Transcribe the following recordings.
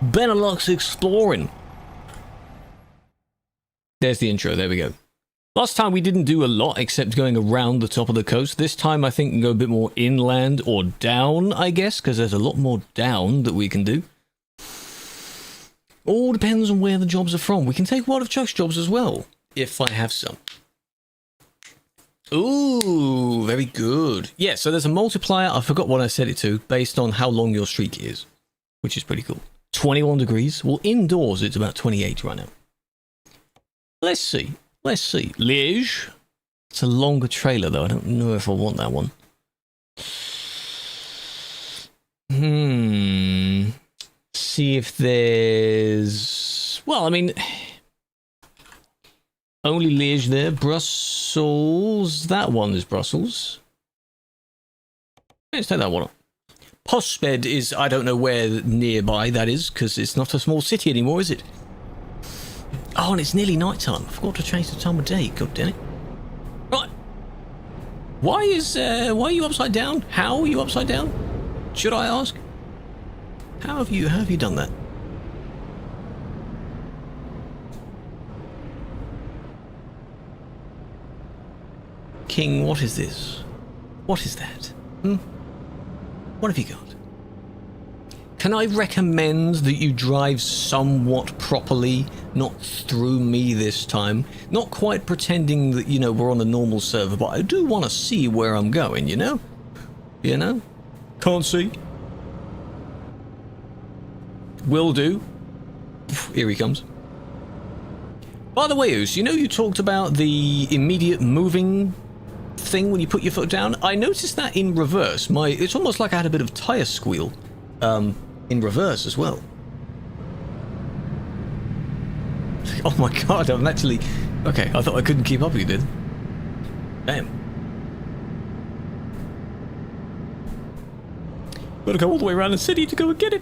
BeNeLux exploring. There's the intro. There we go. Last time we didn't do a lot except going around the top of the coast. This time I think we can go a bit more inland or down, I guess, because there's a lot more down that we can do. All depends on where the jobs are from. We can take one of Chuck's jobs as well, if I have some. Ooh, very good. Yeah, so there's a multiplier, I forgot what I set it to, based on how long your streak is, which is pretty cool. 21 degrees. Well, indoors it's about 28 right now. Let's see. Let's see. Liège. It's a longer trailer, though. I don't know if I want that one. See if there's... Well, I mean... Only Liège there. Brussels. That one is Brussels. Let's take that one up. Postbed is... I don't know where nearby that is, because it's not a small city anymore, is it? Oh, and it's nearly night time. I forgot to change the time of day. God damn it. Right. Why are you upside down? How are you upside down? Should I ask? How have you done that? King, what is this? What is that? What have you got? Can I recommend that you drive somewhat properly, not through me this time? Not quite pretending that, you know, we're on a normal server, but I do want to see where I'm going, you know? You know? Can't see. Will do. Here he comes. By the way, Oos, you know you talked about the immediate moving thing when you put your foot down? I noticed that in reverse. It's almost like I had a bit of tire squeal. In reverse as well. Oh my god, I'm actually... Okay, I thought I couldn't keep up with you, dude. Damn. Gotta go all the way around the city to go and get it.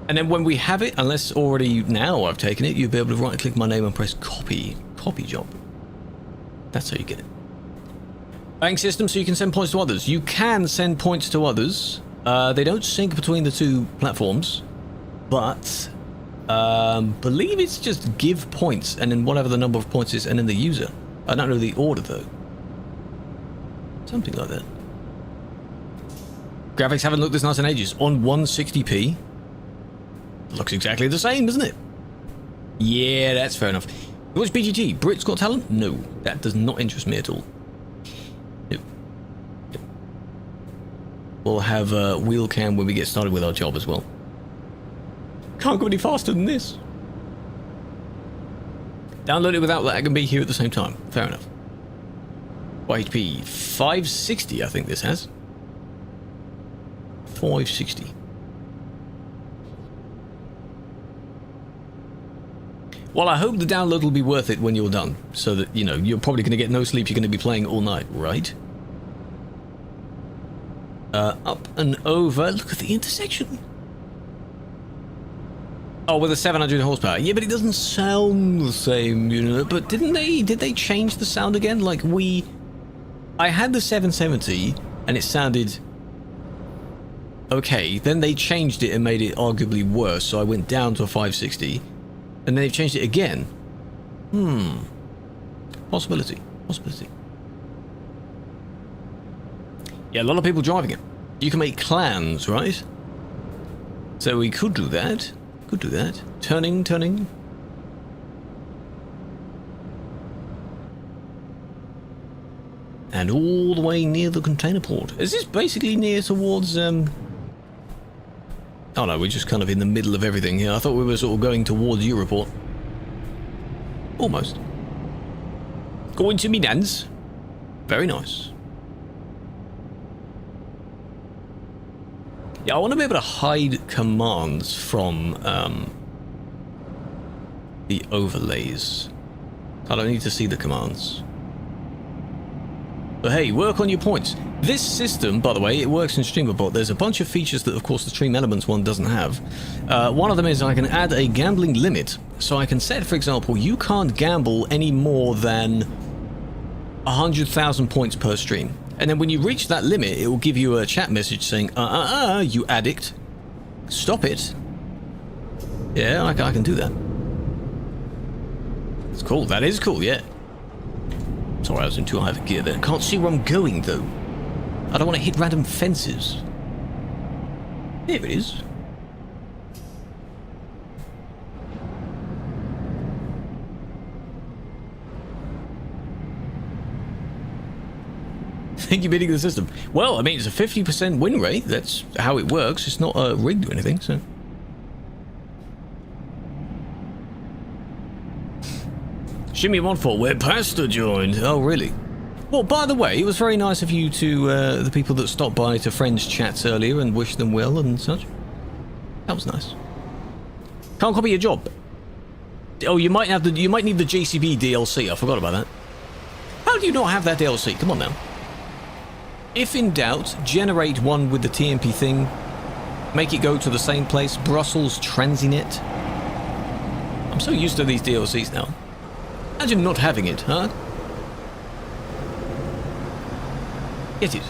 And then when we have it, unless already now I've taken it, you'll be able to right-click my name and press copy. Copy job. That's how you get it. Bank system, so you can send points to others. You can send points to others. They don't sync between the two platforms, but believe it's just give points and then whatever the number of points is and then the user. I don't know the order though. Something like that. Graphics haven't looked this nice in ages. On 160p. Looks exactly the same, doesn't it? Yeah, that's fair enough. What's BGT? Brits Got Talent? No, that does not interest me at all. We'll have a wheel cam when we get started with our job as well. Can't go any faster than this. Download it without lag and be here at the same time. Fair enough. HP 560, I think this has. 560. Well, I hope the download will be worth it when you're done, so that, you know, you're probably going to get no sleep, you're going to be playing all night, right? Up and over. Look at the intersection. Oh, with a 700 horsepower. Yeah, but it doesn't sound the same, you know. But did they change the sound again? Like I had the 770 and it sounded okay. Then they changed it and made it arguably worse. So I went down to a 560 and then they've changed it again. Possibility. Yeah, a lot of people driving it. You can make clans, right? So we could do that. Turning. And all the way near the container port. Is this basically near towards, Oh no, we're just kind of in the middle of everything here. I thought we were sort of going towards Europort. Almost. Going to Midans. Very nice. Yeah, I want to be able to hide commands from the overlays. I don't need to see the commands. But hey, work on your points. This system, by the way, it works in StreamerBot. There's a bunch of features that, of course, the StreamElements one doesn't have. One of them is I can add a gambling limit. So I can set, for example, you can't gamble any more than 100,000 points per stream. And then when you reach that limit, it will give you a chat message saying, you addict, stop it. Yeah, I can do that. It's cool. That is cool, yeah. Sorry, I was in too high of a gear there. Can't see where I'm going, though. I don't want to hit random fences. There it is. Thank you, bidding the system. Well, I mean, it's a 50% win rate. That's how it works. It's not rigged or anything, so... Shimmy14, where Pasta joined. Oh, really? Well, by the way, it was very nice of you to the people that stopped by to friends chats earlier and wish them well and such. That was nice. Can't copy your job. Oh, you might need the JCB DLC. I forgot about that. How do you not have that DLC? Come on now. If in doubt, generate one with the TMP thing. Make it go to the same place. Brussels Transinet. I'm so used to these DLCs now. Imagine not having it, huh? Get it.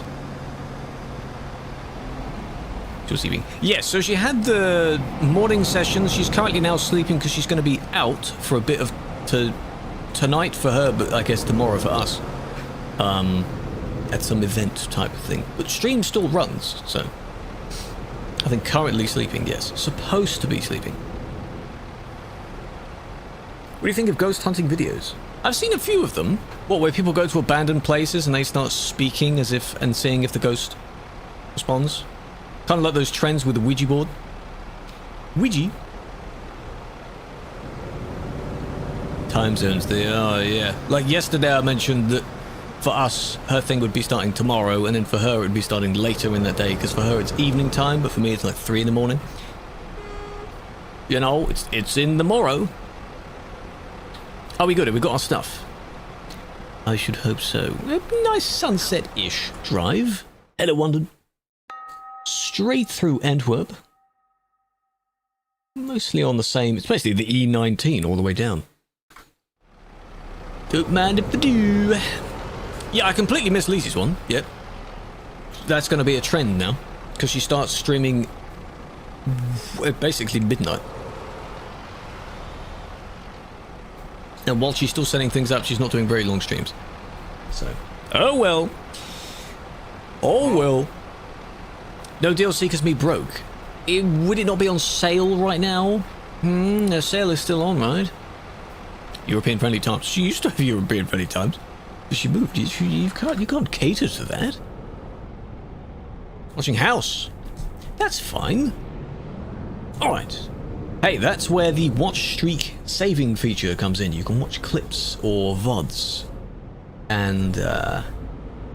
She was sleeping. Yes, so she had the morning sessions. She's currently now sleeping because she's going to be out for a bit of tonight for her, but I guess tomorrow for us. At some event type of thing. But stream still runs, so... I think currently sleeping, yes. Supposed to be sleeping. What do you think of ghost hunting videos? I've seen a few of them. What, where people go to abandoned places and they start speaking as if and seeing if the ghost responds? Kind of like those trends with the Ouija board. Ouija? Time zones there, oh yeah. Like yesterday I mentioned that for us, her thing would be starting tomorrow, and then for her it would be starting later in that day, because for her it's evening time, but for me it's like 3 in the morning. You know, it's in the morrow. Are we good? Have we got our stuff? I should hope so. A nice sunset-ish drive. Hello, London. Straight through Antwerp. Mostly on the same... It's basically the E19 all the way down. Don't mind if I do. Yeah, I completely missed Lizzie's one. Yep. That's going to be a trend now. Because she starts streaming... basically midnight. And while she's still setting things up, she's not doing very long streams. So, oh well. Oh well. No DLC because me broke. Would it not be on sale right now? The sale is still on, right? European friendly times. She used to have European friendly times. But she moved. You can't cater to that. Watching House. That's fine. Alright. Hey, that's where the watch streak saving feature comes in. You can watch clips or VODs and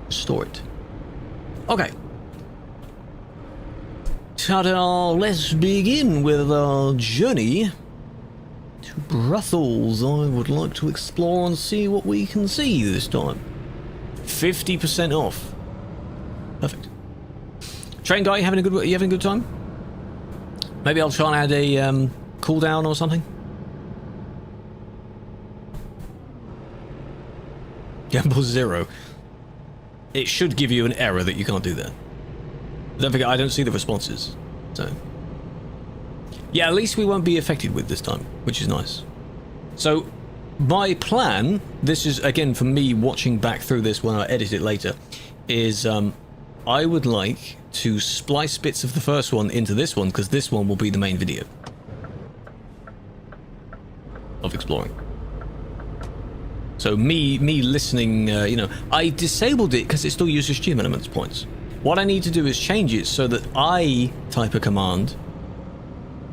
store it. Okay. Ta-da, let's begin with our journey to Brussels. I would like to explore and see what we can see this time. 50% off. Perfect. Train guy, you having a good time? Maybe I'll try and add a cooldown or something. Gamble 0. It should give you an error that you can't do that. Don't forget, I don't see the responses. So, yeah, at least we won't be affected with this time, which is nice. So, my plan, this is again for me watching back through this when I edit it later, is I would like to splice bits of the first one into this one, because this one will be the main video of exploring. So me listening, you know, I disabled it because it still uses gym elements points. What I need to do is change it so that I type a command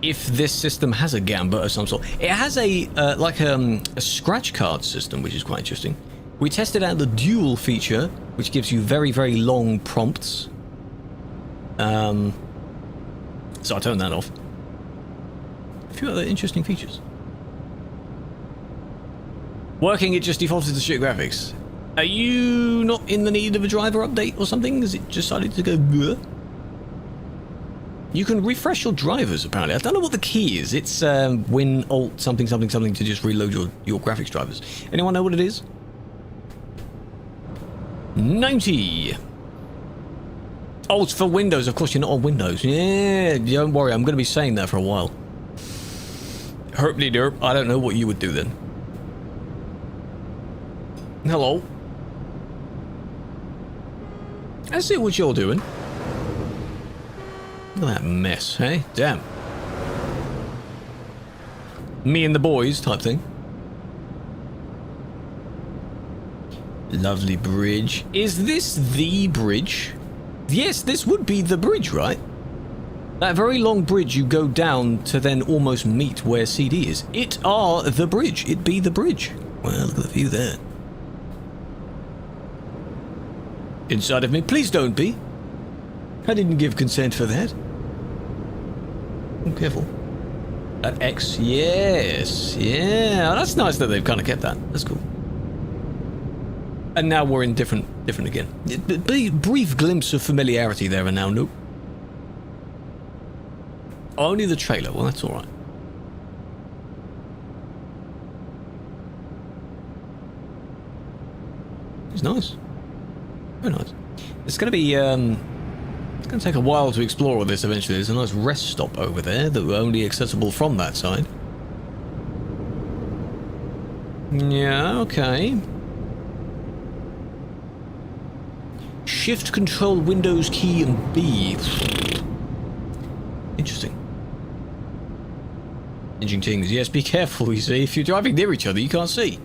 if this system has a gambit of some sort. It has a like a scratch card system, which is quite interesting. We tested out the dual feature, which gives you very, very long prompts. So I turned that off. A few other interesting features. Working, it just defaulted to shit graphics. Are you not in the need of a driver update or something? Has it decided to go bleh? You can refresh your drivers, apparently. I don't know what the key is. It's Win Alt something something something to just reload your graphics drivers. Anyone know what it is? 90. Oh, it's for Windows. Of course, you're not on Windows. Yeah, don't worry. I'm going to be saying that for a while. Herply derp. I don't know what you would do then. Hello. I see what you're doing. Look at that mess, hey? Damn. Me and the boys type thing. Lovely bridge. Is this the bridge? Yes, this would be the bridge, right? That very long bridge you go down to then almost meet where CD is. It are the bridge. It be the bridge. Well, look at the view there. Inside of me, please don't be. I didn't give consent for that. Oh, careful. That X, yes. Yeah, that's nice that they've kind of kept that. That's cool. And now we're in different again. Brief glimpse of familiarity there and now, nope. Only the trailer, well that's alright. It's nice. Very nice. It's gonna be, it's gonna take a while to explore all this eventually. There's a nice rest stop over there that were only accessible from that side. Yeah, okay. Shift, Control, Windows key, and B. Interesting. Engine things. Yes, be careful, you see. If you're driving near each other, you can't see.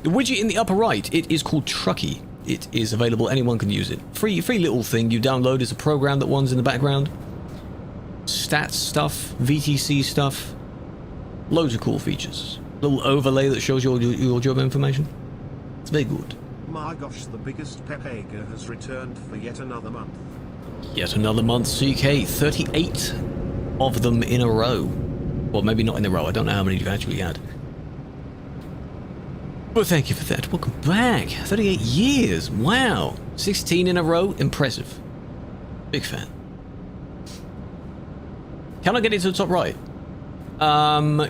The widget in the upper right, it is called Truckee. It is available. Anyone can use it. Free little thing you download. It's a program that runs in the background. Stats stuff, VTC stuff. Loads of cool features. Little overlay that shows your job information. It's very good. My gosh, the biggest Pepega has returned for yet another month. Yet another month, CK. 38 of them in a row. Well, maybe not in a row. I don't know how many you've actually had. Well, thank you for that. Welcome back. 38 years. Wow. 16 in a row. Impressive. Big fan. Can I get it to the top right?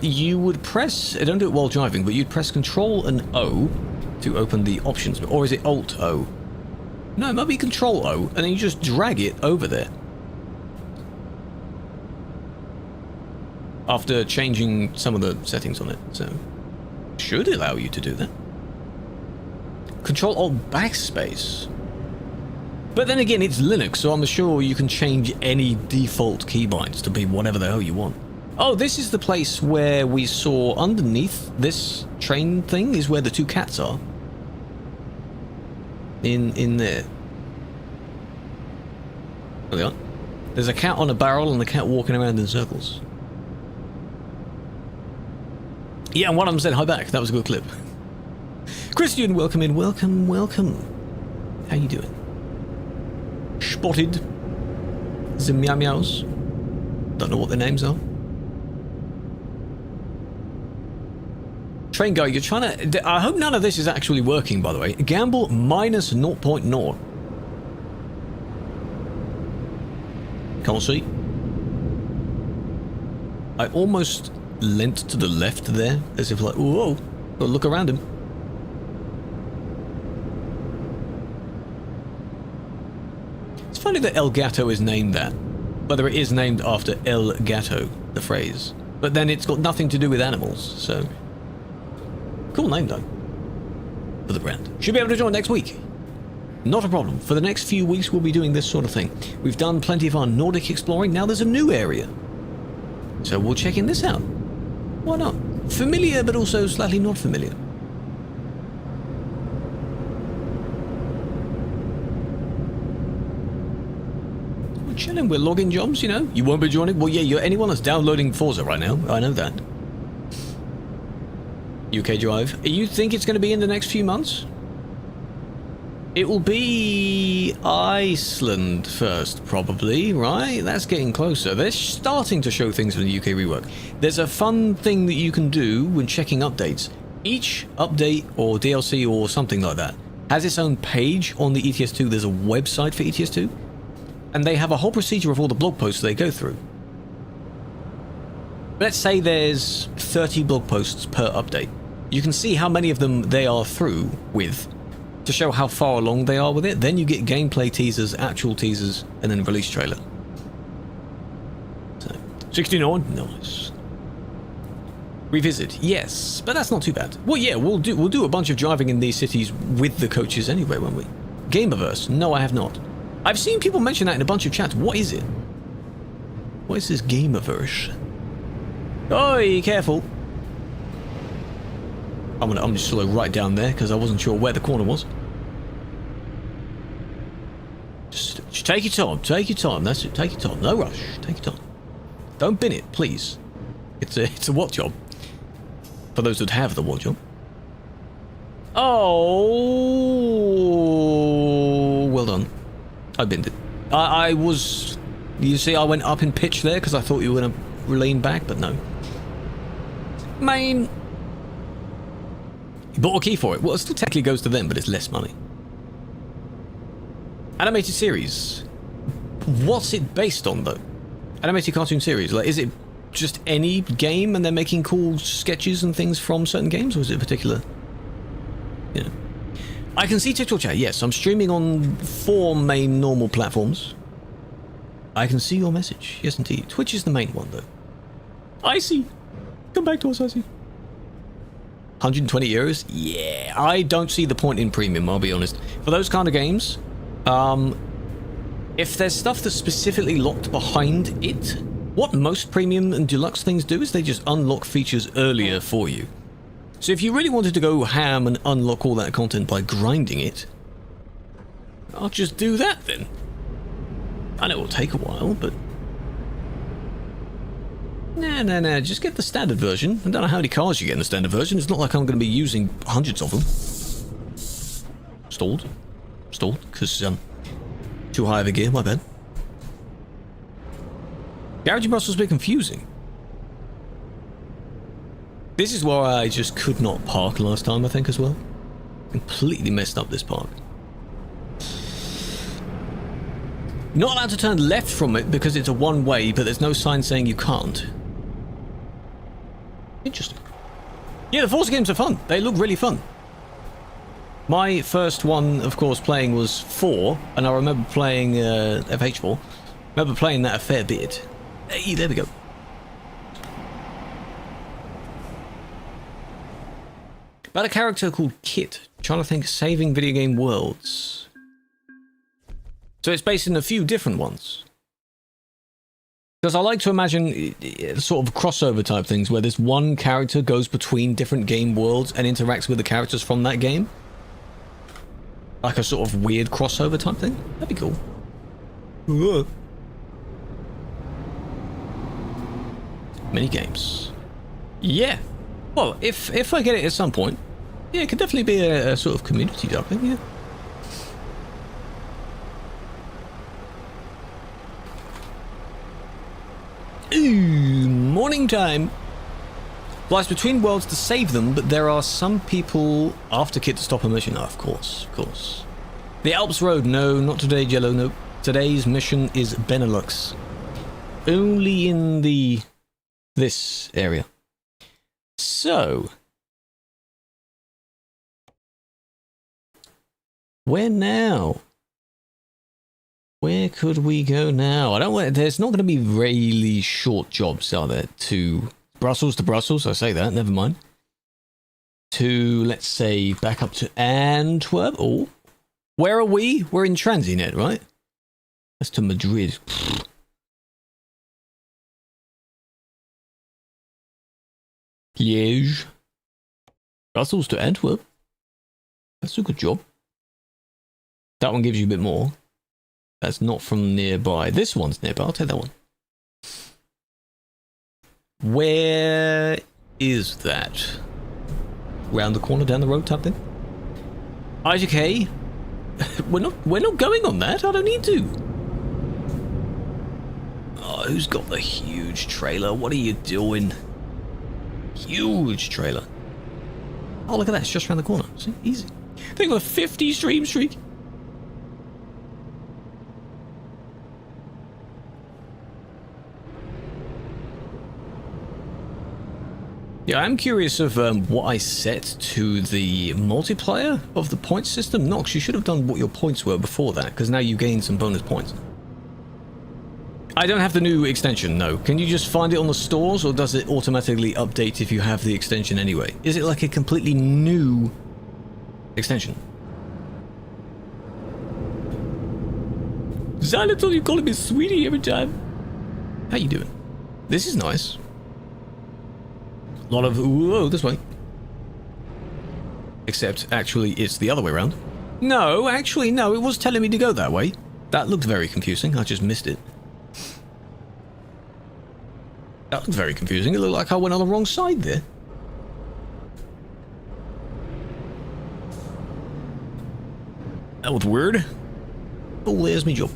You would press... don't do it while driving, but you'd press Control and O to open the options. Or is it Alt O? No, it might be Control O, and then you just drag it over there. After changing some of the settings on it, so... should allow you to do that. Control Alt Backspace. But then again, it's Linux, so I'm sure you can change any default keybinds to be whatever the hell you want. Oh, this is the place where we saw underneath this train thing is where the two cats are. In there. There they are. There's a cat on a barrel and a cat walking around in circles. Yeah, and one of them said hi back. That was a good clip. Christian, welcome in. Welcome, welcome. How you doing? Spotted. The Meow Meows. Don't know what their names are. Train guy, you're trying to... I hope none of this is actually working, by the way. Gamble minus 0.0. Can't see. I almost leant to the left there, as if like, whoa, gotta look around him. It's funny that El Gato is named that. Whether it is named after El Gato, the phrase. But then it's got nothing to do with animals, so... cool name, though. For the brand. Should be able to join next week. Not a problem. For the next few weeks, we'll be doing this sort of thing. We've done plenty of our Nordic exploring. Now there's a new area. So we'll check in this out. Why not? Familiar, but also slightly not familiar. We're chilling. We're logging jobs, you know. You won't be joining? Well, yeah, you're anyone that's downloading Forza right now. I know that. UK Drive. You think it's going to be in the next few months? It will be Iceland first, probably, right? That's getting closer. They're starting to show things for the UK rework. There's a fun thing that you can do when checking updates. Each update or DLC or something like that has its own page on the ETS2. There's a website for ETS2. And they have a whole procedure of all the blog posts they go through. Let's say there's 30 blog posts per update. You can see how many of them they are through with to show how far along they are with it. Then you get gameplay teasers, actual teasers, and then release trailer. So, 69, nice. Revisit, yes, but that's not too bad. Well, yeah, we'll do a bunch of driving in these cities with the coaches anyway, won't we? Gameverse? No, I have not. I've seen people mention that in a bunch of chats. What is it? What is this Gameverse? Oh, careful! I'm just slow right down there because I wasn't sure where the corner was. Just take your time. Take your time. That's it. Take your time. No rush. Take your time. Don't bin it, please. It's a what job? For those that have the what job. Oh, well done. I binned it. I was... You see, I went up in pitch there because I thought you were going to lean back, but no. Main. You bought a key for it. Well, it still technically goes to them, but it's less money. Animated series. What's it based on, though? Animated cartoon series. Like, is it just any game and they're making cool sketches and things from certain games, or is it a particular... You know. I can see TikTok chat, yes. I'm streaming on 4 main normal platforms. I can see your message. Yes, indeed. Twitch is the main one, though. Icy! Come back to us, Icy. 120 euros? Yeah, I don't see the point in premium, I'll be honest. For those kind of games, if there's stuff that's specifically locked behind it, what most premium and deluxe things do is they just unlock features earlier for you. So if you really wanted to go ham and unlock all that content by grinding it, I'll just do that then. I know it will take a while, but... Nah, just get the standard version. I don't know how many cars you get in the standard version. It's not like I'm going to be using hundreds of them. Stalled, because too high of a gear, my bad. Garage in Brussels is a bit confusing. This is where I just could not park last time, I think, as well. Completely messed up this park. Not allowed to turn left from it because it's a one-way, but there's no sign saying you can't. Interesting. Yeah, the Forza games are fun. They look really fun. My first one, of course, playing was 4, and I remember playing FH4. I remember playing that a fair bit. Hey, there we go. About a character called Kit. Trying to think, saving video game worlds. So it's based in a few different ones. Because I like to imagine sort of crossover type things where this one character goes between different game worlds and interacts with the characters from that game. Like a sort of weird crossover type thing. That'd be cool. Whoa. Mini games. Yeah. Well, if I get it at some point, yeah, it could definitely be a sort of community type thing, yeah. Ooh, morning time. Flies between worlds to save them, but there are some people after Kit to stop a mission. Oh, of course. The Alps Road, no, not today, Jello, no. Today's mission is BeNeLux. Only in this area. So, where now? Where could we go now? I don't want. There's not going to be really short jobs, are there? To Brussels, I say that, never mind. To, let's say, back up to Antwerp. Oh, where are we? We're in Transinet, right? That's to Madrid. Liège. Brussels to Antwerp. That's a good job. That one gives you a bit more. That's not from nearby. This one's nearby. I'll take that one. Where is that? Round the corner, down the road type thing? IGK? We're not going on that. I don't need to. Oh, who's got the huge trailer? What are you doing? Huge trailer. Oh, look at that. It's just around the corner. See? Easy. They got a 50 stream streak. Yeah, I'm curious of what I set to the multiplier of the point system. Nox, you should have done what your points were before that, because now you gain some bonus points. I don't have the new extension, no. Can you just find it on the stores, or does it automatically update if you have the extension anyway? Is it like a completely new extension? Xylitol, you calling me sweetie every time. How you doing? This is nice. A lot of whoa this way. Except actually it's the other way around. No, actually no, it was telling me to go that way. That looked very confusing. I just missed it. That looked very confusing. It looked like I went on the wrong side there. That was weird. Oh, there's me job.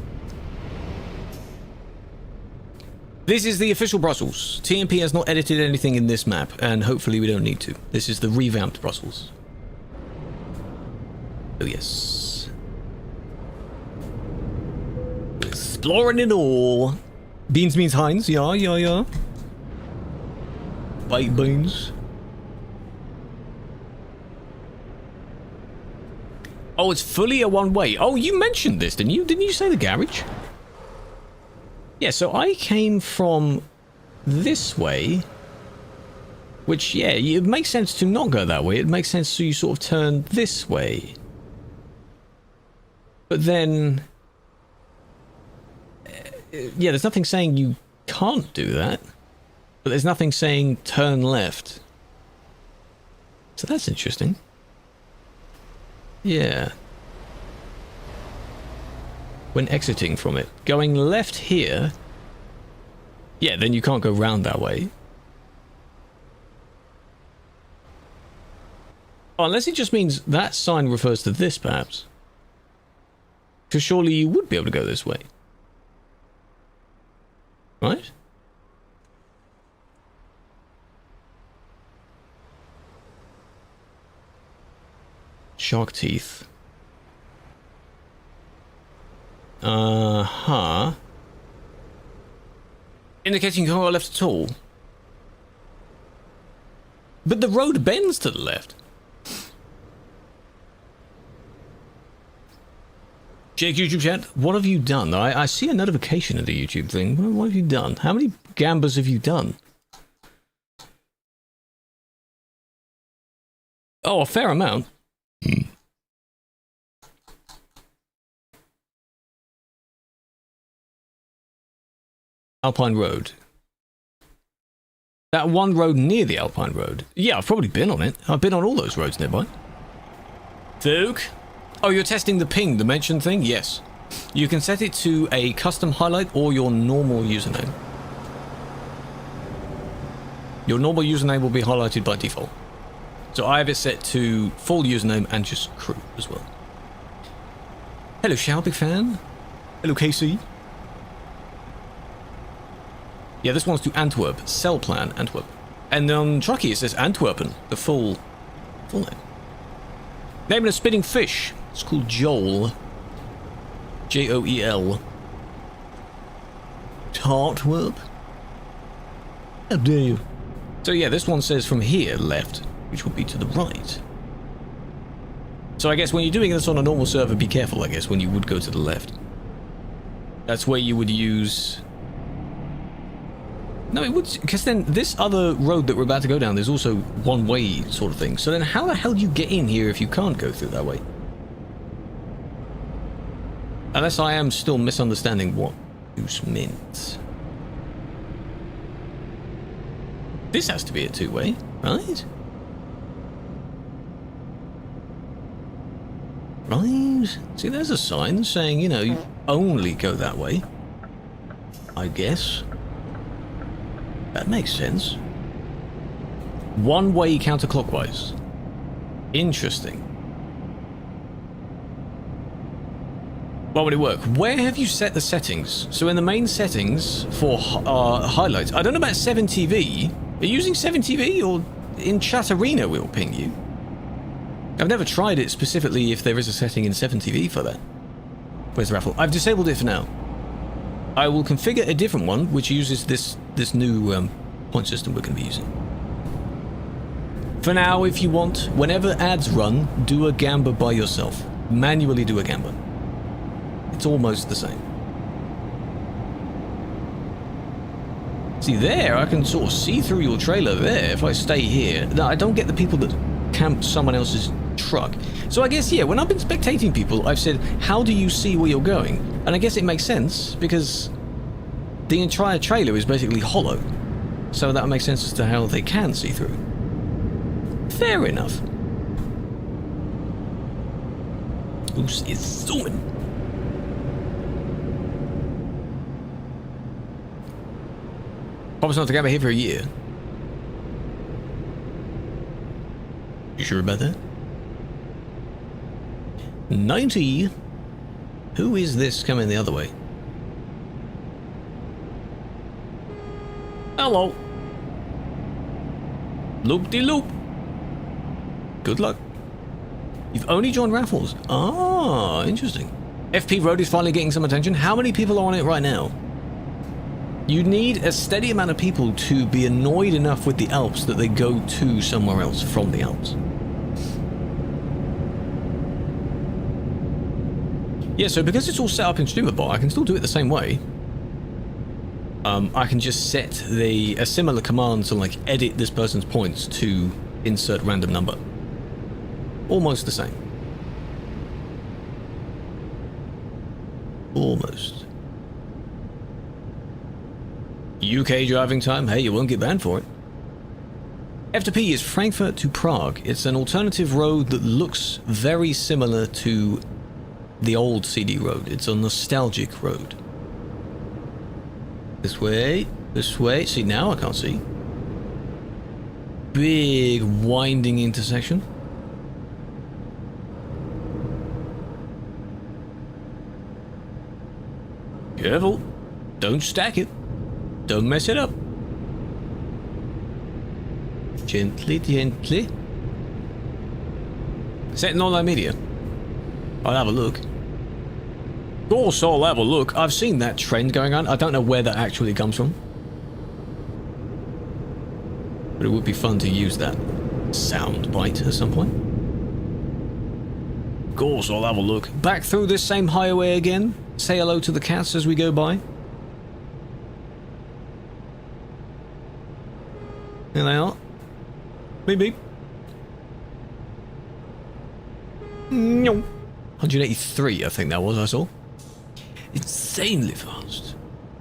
This is the official Brussels. TMP has not edited anything in this map, and hopefully we don't need to. This is the revamped Brussels. Oh yes. We're exploring it all. Beans means Heinz. Yeah, yeah, yeah. Baked beans. Oh, it's fully a one-way. Oh, you mentioned this, didn't you? Didn't you say the garage? Yeah, so I came from this way, which, yeah, it makes sense to not go that way. It makes sense to you sort of turn this way. But then, yeah, there's nothing saying you can't do that, but there's nothing saying turn left. So that's interesting. Yeah. When exiting from it. Going left here. Yeah, then you can't go round that way. Oh, unless it just means that sign refers to this, perhaps. Because surely you would be able to go this way. Right? Shark teeth. Uh-huh. Indicating you can't go left at all. But the road bends to the left. Jake, YouTube chat, what have you done? I see a notification in the YouTube thing. What have you done? How many gambas have you done? Oh, a fair amount. Alpine Road. That one road near the Alpine Road. Yeah, I've probably been on it. I've been on all those roads nearby. Duke? Oh, you're testing the ping dimension thing? Yes. You can set it to a custom highlight or your normal username. Your normal username will be highlighted by default. So I have it set to full username and just Krew as well. Hello, Shao, big fan. Hello, KC. Yeah, this one's to Antwerp. Cell plan, Antwerp. And on Truckee it says Antwerpen, the full name. Naming a spitting fish. It's called Joel. Joel. Tartwerp? How dare you? So yeah, this one says from here, left, which would be to the right. So I guess when you're doing this on a normal server, be careful, I guess, when you would go to the left. That's where you would use... No, it would, because then this other road that we're about to go down, there's also one-way sort of thing. So then how the hell do you get in here if you can't go through that way? Unless I am still misunderstanding what Goose meant. This has to be a two-way, right? Right? See, there's a sign saying, you know, you only go that way. I guess. That makes sense. One way counterclockwise. Interesting. Why would it work? Where have you set the settings? So in the main settings for highlights, I don't know about 7TV. Are you using 7TV or in Chat Arena will ping you? I've never tried it specifically if there is a setting in 7TV for that. Where's the raffle? I've disabled it for now. I will configure a different one which uses this new point system we're going to be using. For now, if you want, whenever ads run, do a gamba by yourself. Manually do a gamba. It's almost the same. See there, I can sort of see through your trailer there if I stay here. No, I don't get the people that camp someone else's truck. So I guess, yeah, when I've been spectating people, I've said, how do you see where you're going? And I guess it makes sense, because the entire trailer is basically hollow. So that makes sense as to how they can see through. Fair enough. Who's is zooming? Promise not to come here for a year. You sure about that? 90. Who is this coming the other way? Hello. Loop-de-loop. Good luck. You've only joined raffles. Ah, interesting. FP Road is finally getting some attention. How many people are on it right now? You need a steady amount of people to be annoyed enough with the Alps that they go to somewhere else from the Alps. Yeah, so because it's all set up in StreamerBot, I can still do it the same way. I can just set a similar command to like edit this person's points to insert random number. Almost the same. Almost. UK driving time? Hey, you won't get banned for it. F2P is Frankfurt to Prague. It's an alternative road that looks very similar to the old CD road. It's a nostalgic road. This way, this way. See, now I can't see. Big winding intersection. Careful. Don't stack it. Don't mess it up. Gently, gently. Setting online media. I'll have a look. Of course, I'll have a look. I've seen that trend going on. I don't know where that actually comes from. But it would be fun to use that sound bite at some point. Of course, I'll have a look. Back through this same highway again. Say hello to the cats as we go by. There they are. Beep beep. No. 183, I think that was, I saw. Insanely fast.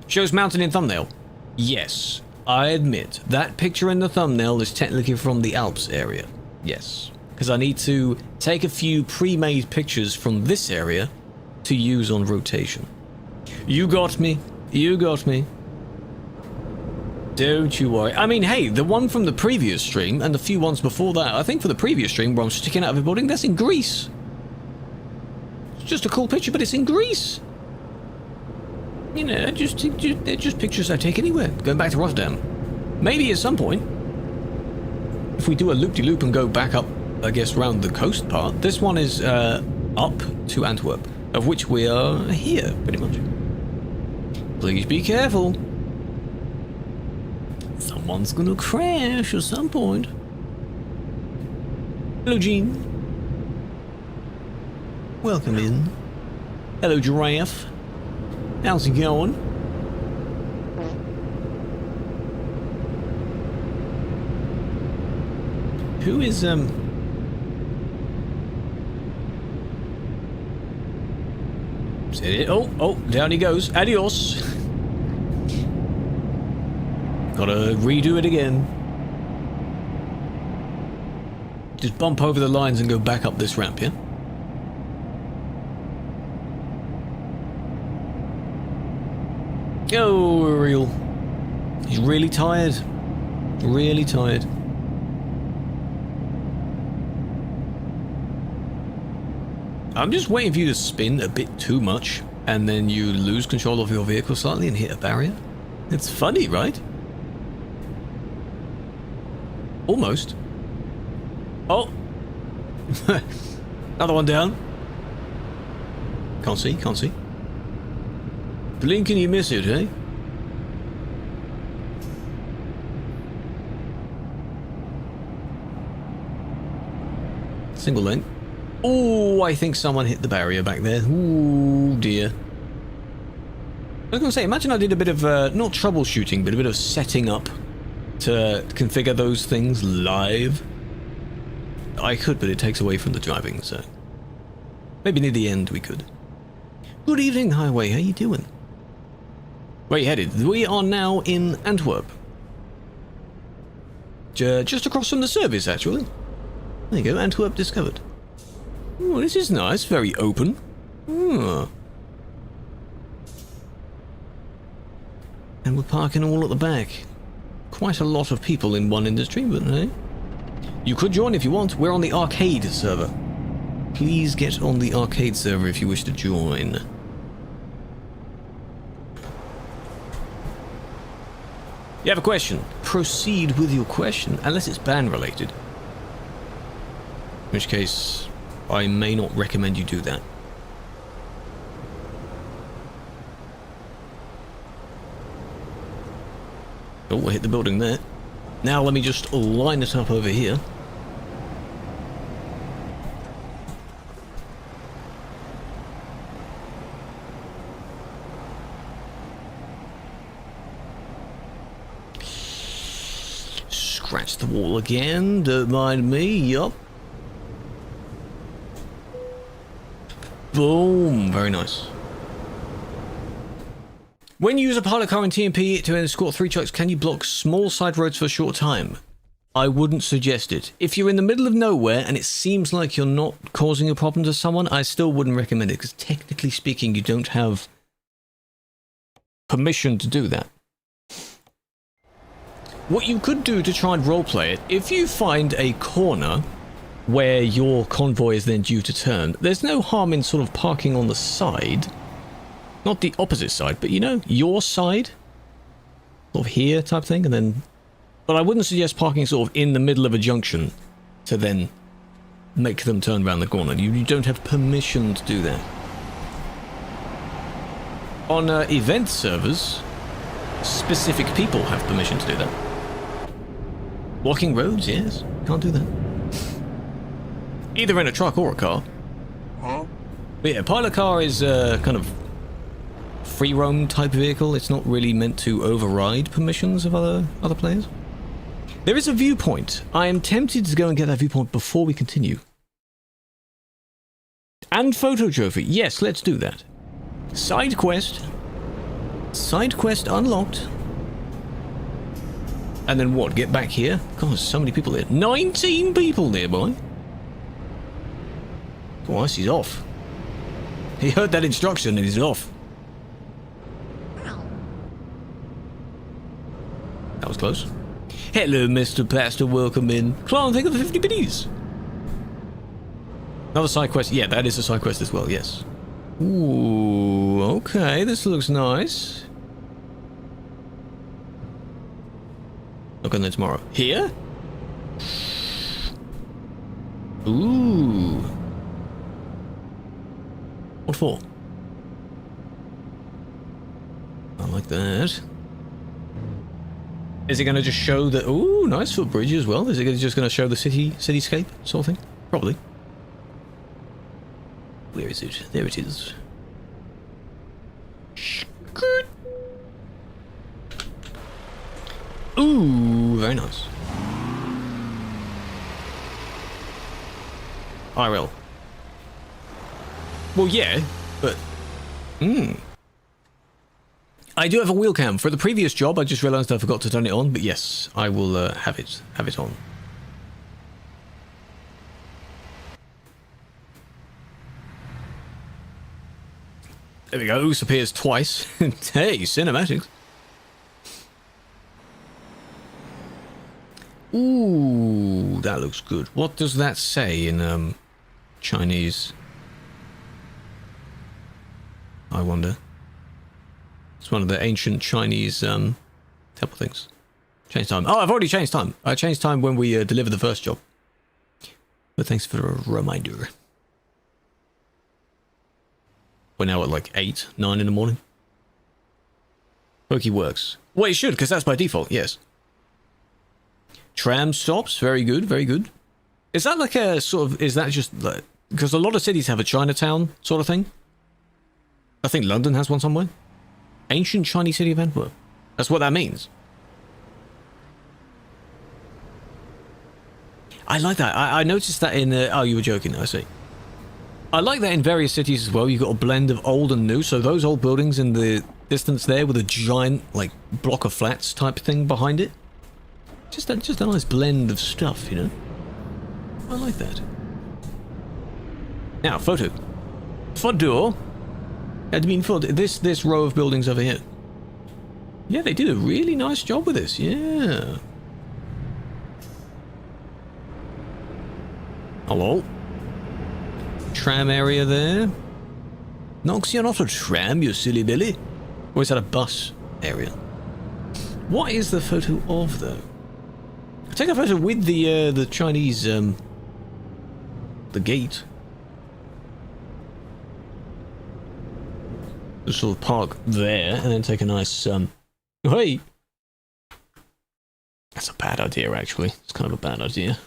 Shows mountain in thumbnail. Yes, I admit, that picture in the thumbnail is technically from the Alps area. Yes. Because I need to take a few pre-made pictures from this area to use on rotation. You got me. You got me. Don't you worry. I mean, hey, the one from the previous stream and the few ones before that, I think for the previous stream where I'm sticking out of a building, that's in Greece. It's just a cool picture, but it's in Greece. You know, they're just pictures I take anywhere. Going back to Rotterdam. Maybe at some point, if we do a loop-de-loop and go back up, I guess, round the coast part, this one is up to Antwerp, of which we are here, pretty much. Please be careful. Someone's gonna crash at some point. Hello, Gene. Welcome in. Hello, Giraffe. How's it going? Who is, Oh, down he goes. Adios. Gotta redo it again. Just bump over the lines and go back up this ramp, yeah? Oh, Ariel. He's really tired. Really tired. I'm just waiting for you to spin a bit too much, and then you lose control of your vehicle slightly and hit a barrier. It's funny, right? Almost. Oh! Another one down. Can't see, can't see. Blink and you miss it, eh? Single lane. Oh, I think someone hit the barrier back there. Ooh, dear. I was going to say, imagine I did a bit of, not troubleshooting, but a bit of setting up to configure those things live. I could, but it takes away from the driving, so... maybe near the end we could. Good evening, Highway, how you doing? Where you headed? We are now in Antwerp. Just across from the service, actually. There you go, Antwerp discovered. Oh, this is nice, very open. Oh. And we're parking all at the back. Quite a lot of people in one industry, but hey. You could join if you want. We're on the arcade server. Please get on the arcade server if you wish to join. You have a question? Proceed with your question, unless it's ban related. In which case, I may not recommend you do that. Oh, we'll hit the building there. Now let me just line it up over here. Scratch the wall again, don't mind me, yup. Boom, very nice. When you use a pilot car in TMP to escort 3 trucks, can you block small side roads for a short time? I wouldn't suggest it. If you're in the middle of nowhere and it seems like you're not causing a problem to someone, I still wouldn't recommend it, because technically speaking, you don't have permission to do that. What you could do to try and roleplay it, if you find a corner where your convoy is then due to turn, there's no harm in sort of parking on the side. Not the opposite side, but you know, your side. Sort of here type thing, and then... but I wouldn't suggest parking sort of in the middle of a junction to then make them turn around the corner. You don't have permission to do that. On event servers, specific people have permission to do that. Walking roads, yes. Can't do that. Either in a truck or a car. Huh? But yeah, pilot car is kind of free roam type vehicle. It's not really meant to override permissions of other players. There is a viewpoint. I am tempted to go and get that viewpoint before we continue. And photo trophy. Yes, let's do that. Side quest. Side quest unlocked. And then what? Get back here? God, there's so many people there. 19 people nearby. Oh, he's off. He heard that instruction and he's off. That was close. Hello, MrPasta, welcome in. Clown, thank you for 50 biddies. Another side quest. Yeah, that is a side quest as well, yes. Ooh, okay, this looks nice. Look on there tomorrow. Here? Ooh. What for? I like that. Is it going to just show the... ooh, nice footbridge as well. Is it just going to show the cityscape sort of thing? Probably. Where is it? There it is. Good. Ooh, very nice. IRL. Well, yeah, but... I do have a wheel cam. For the previous job, I just realised I forgot to turn it on, but yes, I will have it on. There we go, Oos appears twice. Hey, cinematics. Ooh, that looks good. What does that say in Chinese? I wonder. It's one of the ancient Chinese temple things. Change time. Oh, I've already changed time. I changed time when we delivered the first job. But thanks for a reminder. We're now at like 8, 9 in the morning. Pokey works. Well, it should, because that's by default, yes. Tram stops, very good, very good. Is that like a sort of, is that just like, because a lot of cities have a Chinatown sort of thing? I think London has one somewhere. Ancient Chinese city of Antwerp. That's what that means. I like that. I noticed that in... oh, you were joking, I see. I like that in various cities as well. You've got a blend of old and new. So those old buildings in the distance there with a giant, like, block of flats type thing behind it. Just a nice blend of stuff, you know? I like that. Now, photo. Photo. Admin photo. This row of buildings over here. Yeah, they did a really nice job with this. Yeah. Hello. Tram area there. Nox, you're not a tram, you silly Billy. Or is that a bus area? What is the photo of, though? Take a photo with the Chinese, the gate. Just sort of park there, and then take a nice, hey! That's a bad idea, actually. It's kind of a bad idea.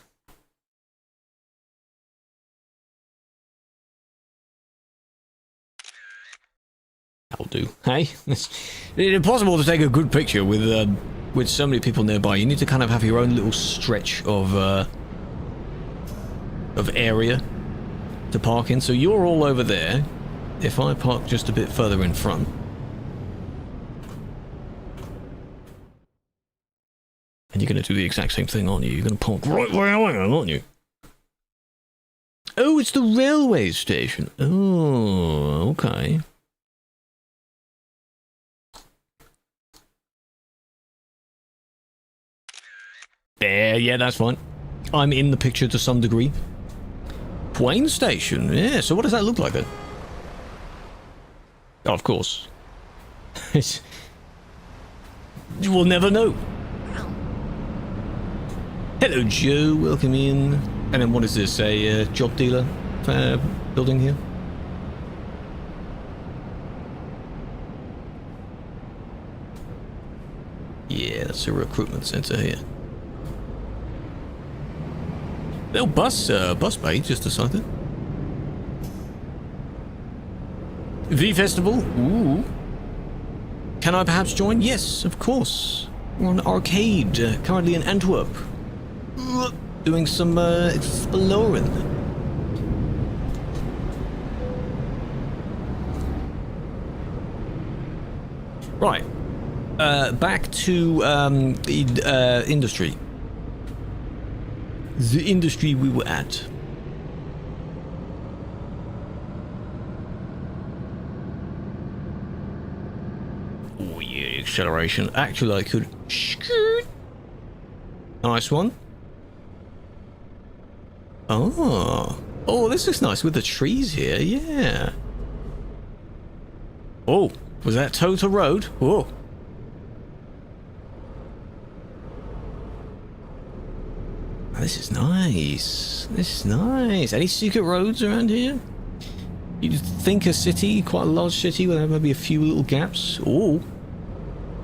That'll do. Hey? It's impossible to take a good picture with so many people nearby. You need to kind of have your own little stretch of area to park in. So you're all over there. If I park just a bit further in front. And you're going to do the exact same thing, aren't you? You're going to park right where I am, aren't you? Oh, it's the railway station. Oh, okay. There, yeah, that's fine. I'm in the picture to some degree. Train station, yeah, so what does that look like then? Oh, of course. You will never know. Hello, Joe, welcome in. And then what is this, a job dealer building here? Yeah, that's a recruitment center here. Little bus bay just decided. V Festival, ooh. Can I perhaps join? Yes, of course. We're on arcade, currently in Antwerp. Doing some exploring. Right. Back to the industry. The industry we were at. Oh yeah, acceleration. Actually, I could scoot. Nice one. Oh. Oh, this looks nice with the trees here. Yeah. Oh, was that Total Road? Oh. This is nice. This is nice. Any secret roads around here? You'd think a city, quite a large city, where there might be a few little gaps. Oh,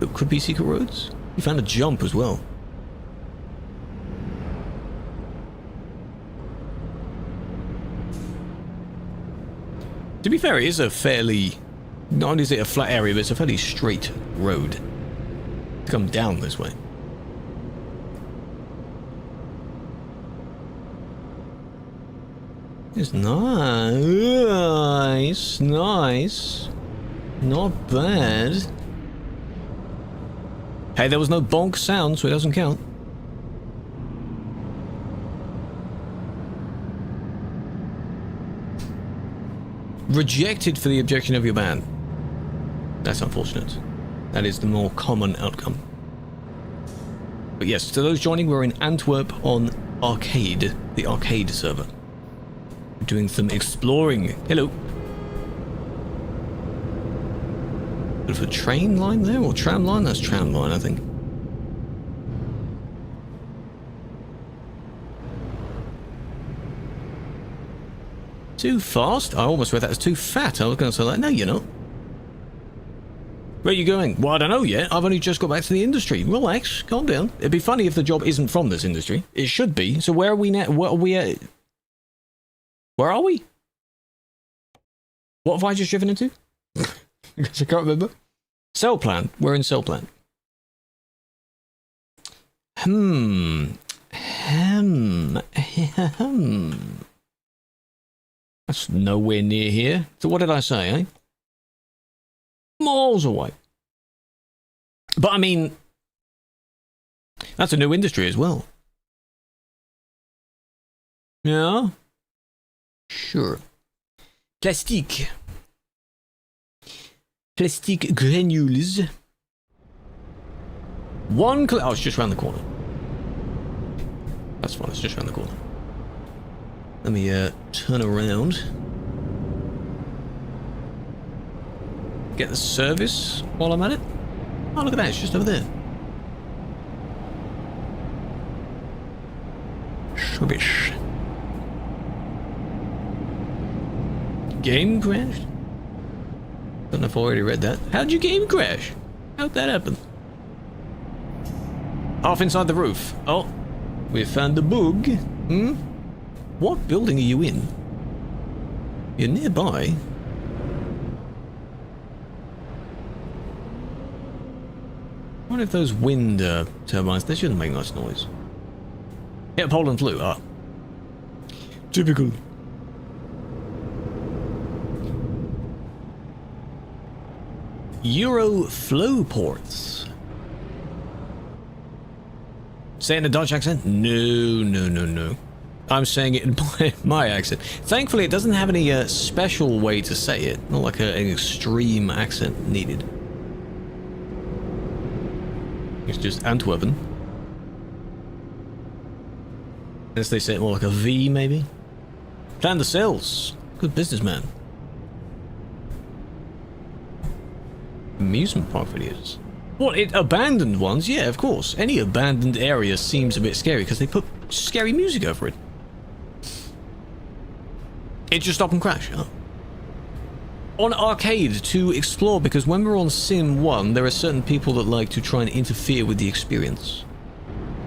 it could be secret roads. You found a jump as well. To be fair, it is a fairly... Not only is it a flat area, but it's a fairly straight road to come down this way. It's nice, nice, not bad. Hey, there was no bonk sound, so it doesn't count. Rejected for the objection of your band. That's unfortunate. That is the more common outcome. But yes, to those joining, we're in Antwerp on Arcade, the arcade server. Doing some exploring. Hello. Bit of a train line there, or tram line? That's tram line, I think. Too fast? I almost read that as too fat. I was going to say like, no, you're not. Where are you going? Well, I don't know yet. I've only just got back to the industry. Relax, calm down. It'd be funny if the job isn't from this industry. It should be. So where are we now? What are we at? Where are we? What have I just driven into? Because I can't remember. Cell plan. We're in cell plan. That's nowhere near here. So what did I say, eh? Miles away. But I mean, that's a new industry as well. Yeah? Sure. Plastique. Plastic granules. Oh, it's just around the corner. That's fine, it's just around the corner. Let me turn around. Get the service while I'm at it. Oh, look at that, it's just over there. Service. Game crashed? Don't know if I already read that. How'd your game crash? How'd that happen? Off inside the roof. Oh, we found the bug. What building are you in? You're nearby. I wonder if those wind turbines, they shouldn't make much noise. Yeah, Poland flew. Ah. Typical. Euro flow ports. Say it in a Dutch accent? No. I'm saying it in my accent. Thankfully, it doesn't have any special way to say it. Not like an extreme accent needed. It's just Antwerpen. Unless they say it more like a V, maybe? Plan the sales. Good businessman. Amusement park videos. What, abandoned ones? Yeah, of course. Any abandoned area seems a bit scary because they put scary music over it. It just stop and crash. Oh. On arcade to explore, because when we're on Sim 1, there are certain people that like to try and interfere with the experience.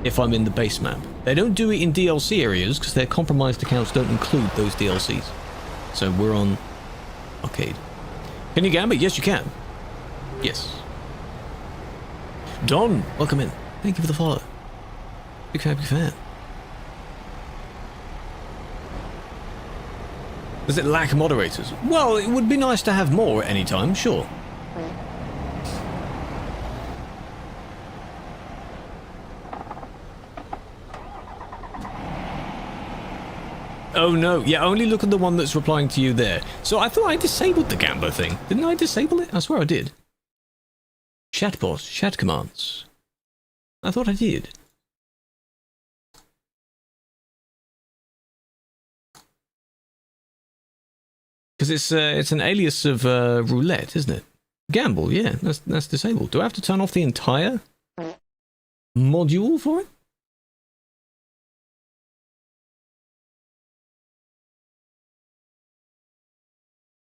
If I'm in the base map. They don't do it in DLC areas because their compromised accounts don't include those DLCs. So we're on arcade. Can you gambit? Yes, you can. Yes. Don, welcome in. Thank you for the follow. Big fan. Does it lack moderators? Well, it would be nice to have more at any time, sure. Oh no, yeah, only look at the one that's replying to you there. So I thought I disabled the Gambo thing. Didn't I disable it? I swear I did. Chatbot, chat commands. I thought I did. Because it's an alias of roulette, isn't it? Gamble, yeah, that's disabled. Do I have to turn off the entire module for it?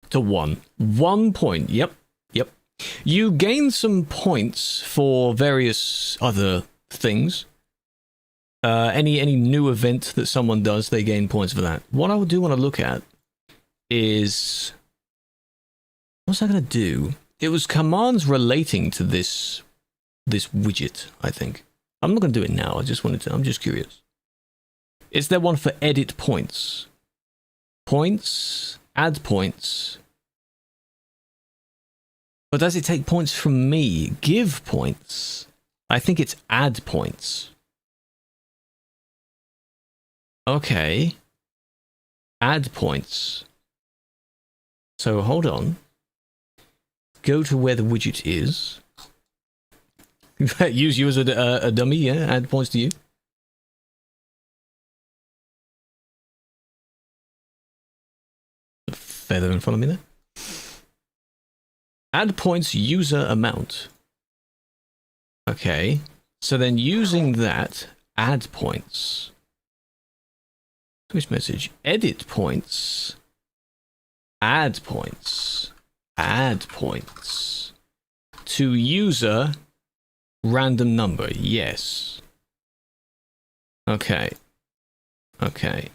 To 1. 1 point, yep. You gain some points for various other things. Any new event that someone does, they gain points for that. What I do want to look at is... What's I going to do? It was commands relating to this widget, I think. I'm not going to do it now, I'm just curious. Is there one for edit points? Points, add points... But does it take points from me? Give points? I think it's add points. Okay. Add points. So hold on. Go to where the widget is. Use you as a dummy, yeah? Add points to you. A feather in front of me there. Add points user amount. Okay. So then using that, add points. Switch message. Edit points. Add points. Add points. To user random number. Yes. Okay. Okay.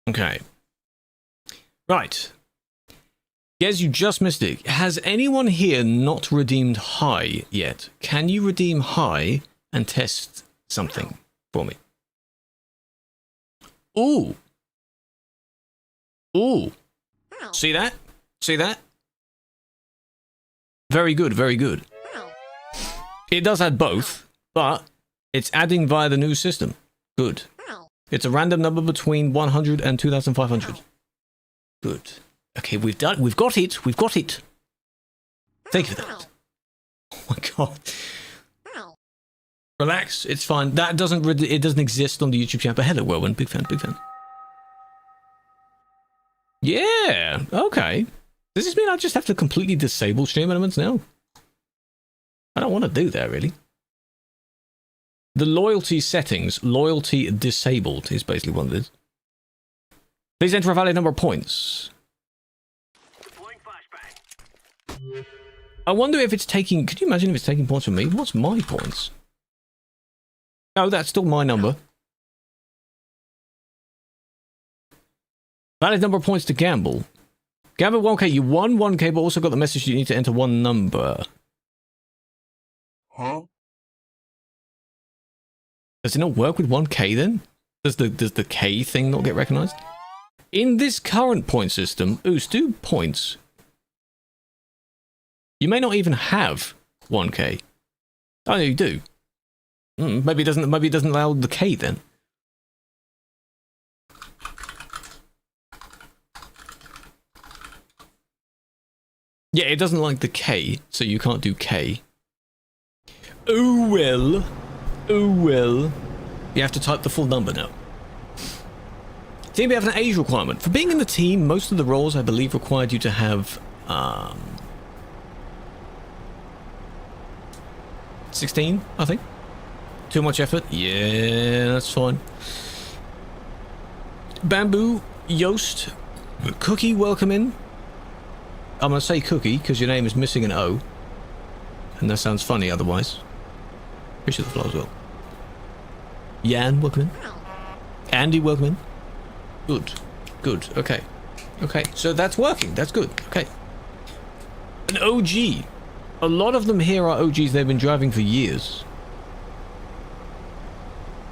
Okay. Right. Guess you just missed it. Has anyone here not redeemed high yet? Can you redeem high and test something for me? Ooh. Ooh. See that? See that? Very good, very good. It does add both, but it's adding via the new system. Good. It's a random number between 100 and 2,500. Good. Okay, we've got it. We've got it. Thank you for that. Oh my god. Relax. It's fine. That doesn't exist on the YouTube channel. But hello, Whirlwind. Big fan. Big fan. Yeah. Okay. Does this mean I just have to completely disable stream elements now? I don't want to do that really. The loyalty settings, loyalty disabled is basically what it is. Please enter a valid number of points. I wonder if it's taking... Could you imagine if it's taking points from me? What's my points? Oh, that's still my number. Valid number of points to gamble. Gamble 1k. You won 1k, but also got the message you need to enter one number. Huh? Does it not work with 1k then? Does the K thing not get recognized? In this current point system, do points. You may not even have 1k. Oh, you do. Maybe it doesn't allow the K then. Yeah, it doesn't like the K, so you can't do K. Oh well. Oh well. You have to type the full number now. Team, we have an age requirement. For being in the team, most of the roles, I believe, required you to have 16, I think. Too much effort? Yeah, that's fine. Bamboo, Yoast, Cookie, welcome in. I'm going to say Cookie because your name is missing an O. And that sounds funny otherwise. Appreciate the flow as well. Yan, welcome in. Andy, welcome in. Good. Good. Okay. Okay. So that's working. That's good. Okay. An OG. A lot of them here are OGs they've been driving for years.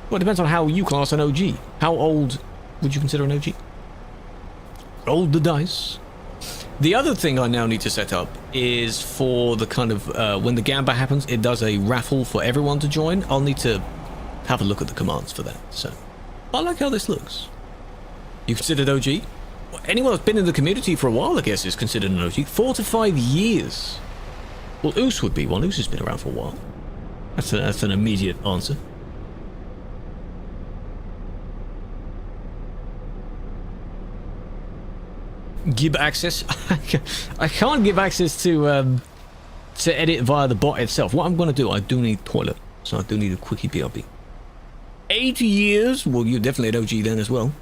Well, it depends on how you class an OG. How old would you consider an OG? Roll the dice. The other thing I now need to set up is for the kind of, when the gamba happens, it does a raffle for everyone to join. I'll need to have a look at the commands for that. So, I like how this looks. You considered OG? Well, anyone that's been in the community for a while, I guess, is considered an OG. 4 to 5 years. Well, Oos would be one. Oos has been around for a while. That's an immediate answer. Give access. I can't give access to edit via the bot itself. What I'm going to do, I do need toilet, so I do need a quickie BRB. 8 years. Well, you're definitely an OG then as well.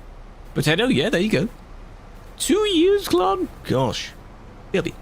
Potato, yeah, there you go. 2 years club. Gosh, BRB.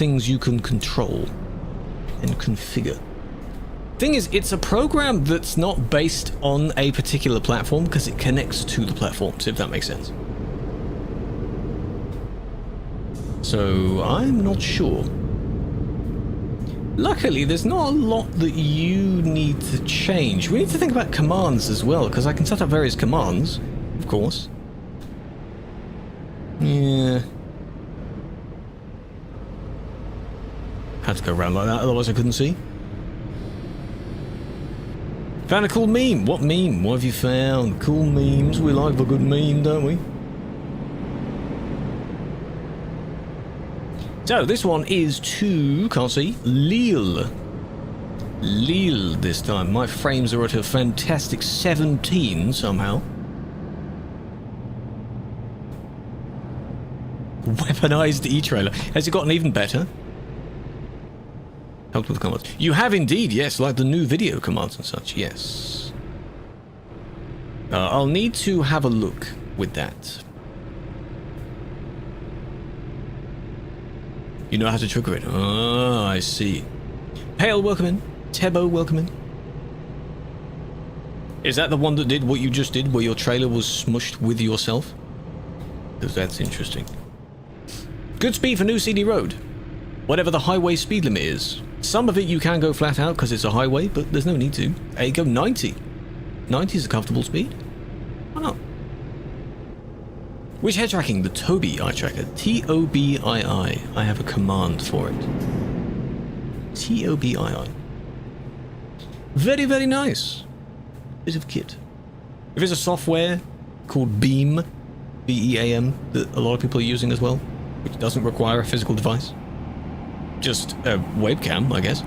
things you can control and configure. Thing is, it's a program that's not based on a particular platform because it connects to the platforms, if that makes sense. So, I'm not sure. Luckily, there's not a lot that you need to change. We need to think about commands as well, because I can set up various commands, of course. Yeah. Had to go around like that, otherwise I couldn't see. Found a cool meme. What meme? What have you found? Cool memes. We like a good meme, don't we? So, this one is to, can't see, Lille. Lille this time. My frames are at a fantastic 17 somehow. Weaponized e-trailer. Has it gotten even better? Helped with commands. You have indeed, yes, like the new video commands and such, yes. I'll need to have a look with that. You know how to trigger it. Ah, I see. Pale, welcome in. Tebo, welcome in. Is that the one that did what you just did, where your trailer was smushed with yourself? Because that's interesting. Good speed for new CD road. Whatever the highway speed limit is. Some of it you can go flat out because it's a highway, but there's no need to. There you go, 90. 90 is a comfortable speed. Why not? Which head tracking? The Tobii eye tracker. Tobii. I have a command for it. Tobii. Very, very nice. Bit of kit. If it's a software called Beam, B-E-A-M, that a lot of people are using as well, which doesn't require a physical device. Just a webcam, I guess.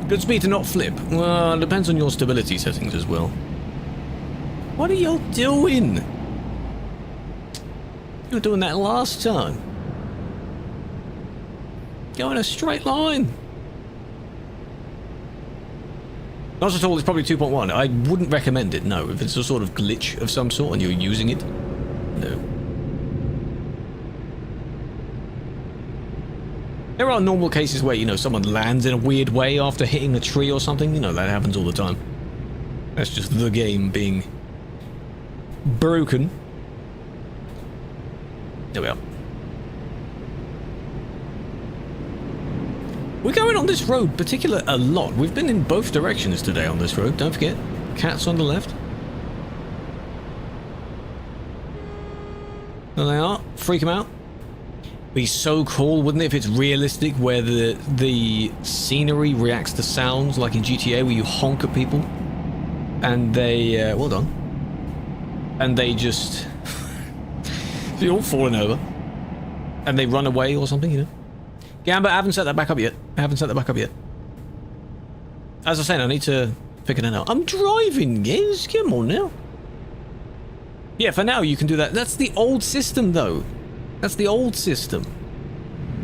Good speed to not flip. Well, it depends on your stability settings as well. What are y'all doing? You were doing that last time. Go in a straight line. Not at all, it's probably 2.1. I wouldn't recommend it, no. If it's a sort of glitch of some sort and you're using it, no. There are normal cases where, you know, someone lands in a weird way after hitting a tree or something. You know, that happens all the time. That's just the game being broken. There we are. We're going on this road particular a lot. We've been in both directions today on this road. Don't forget, cats on the left. There they are. Freak them out. Be so cool, wouldn't it, if it's realistic, where the scenery reacts to sounds, like in GTA, where you honk at people, and they, well done, and they just, they're all falling over, and they run away or something, you know. Gamba, I haven't set that back up yet. As I was saying, I need to figure that out. I'm driving, guys, come on now. Yeah, for now you can do that. That's the old system, though. That's the old system.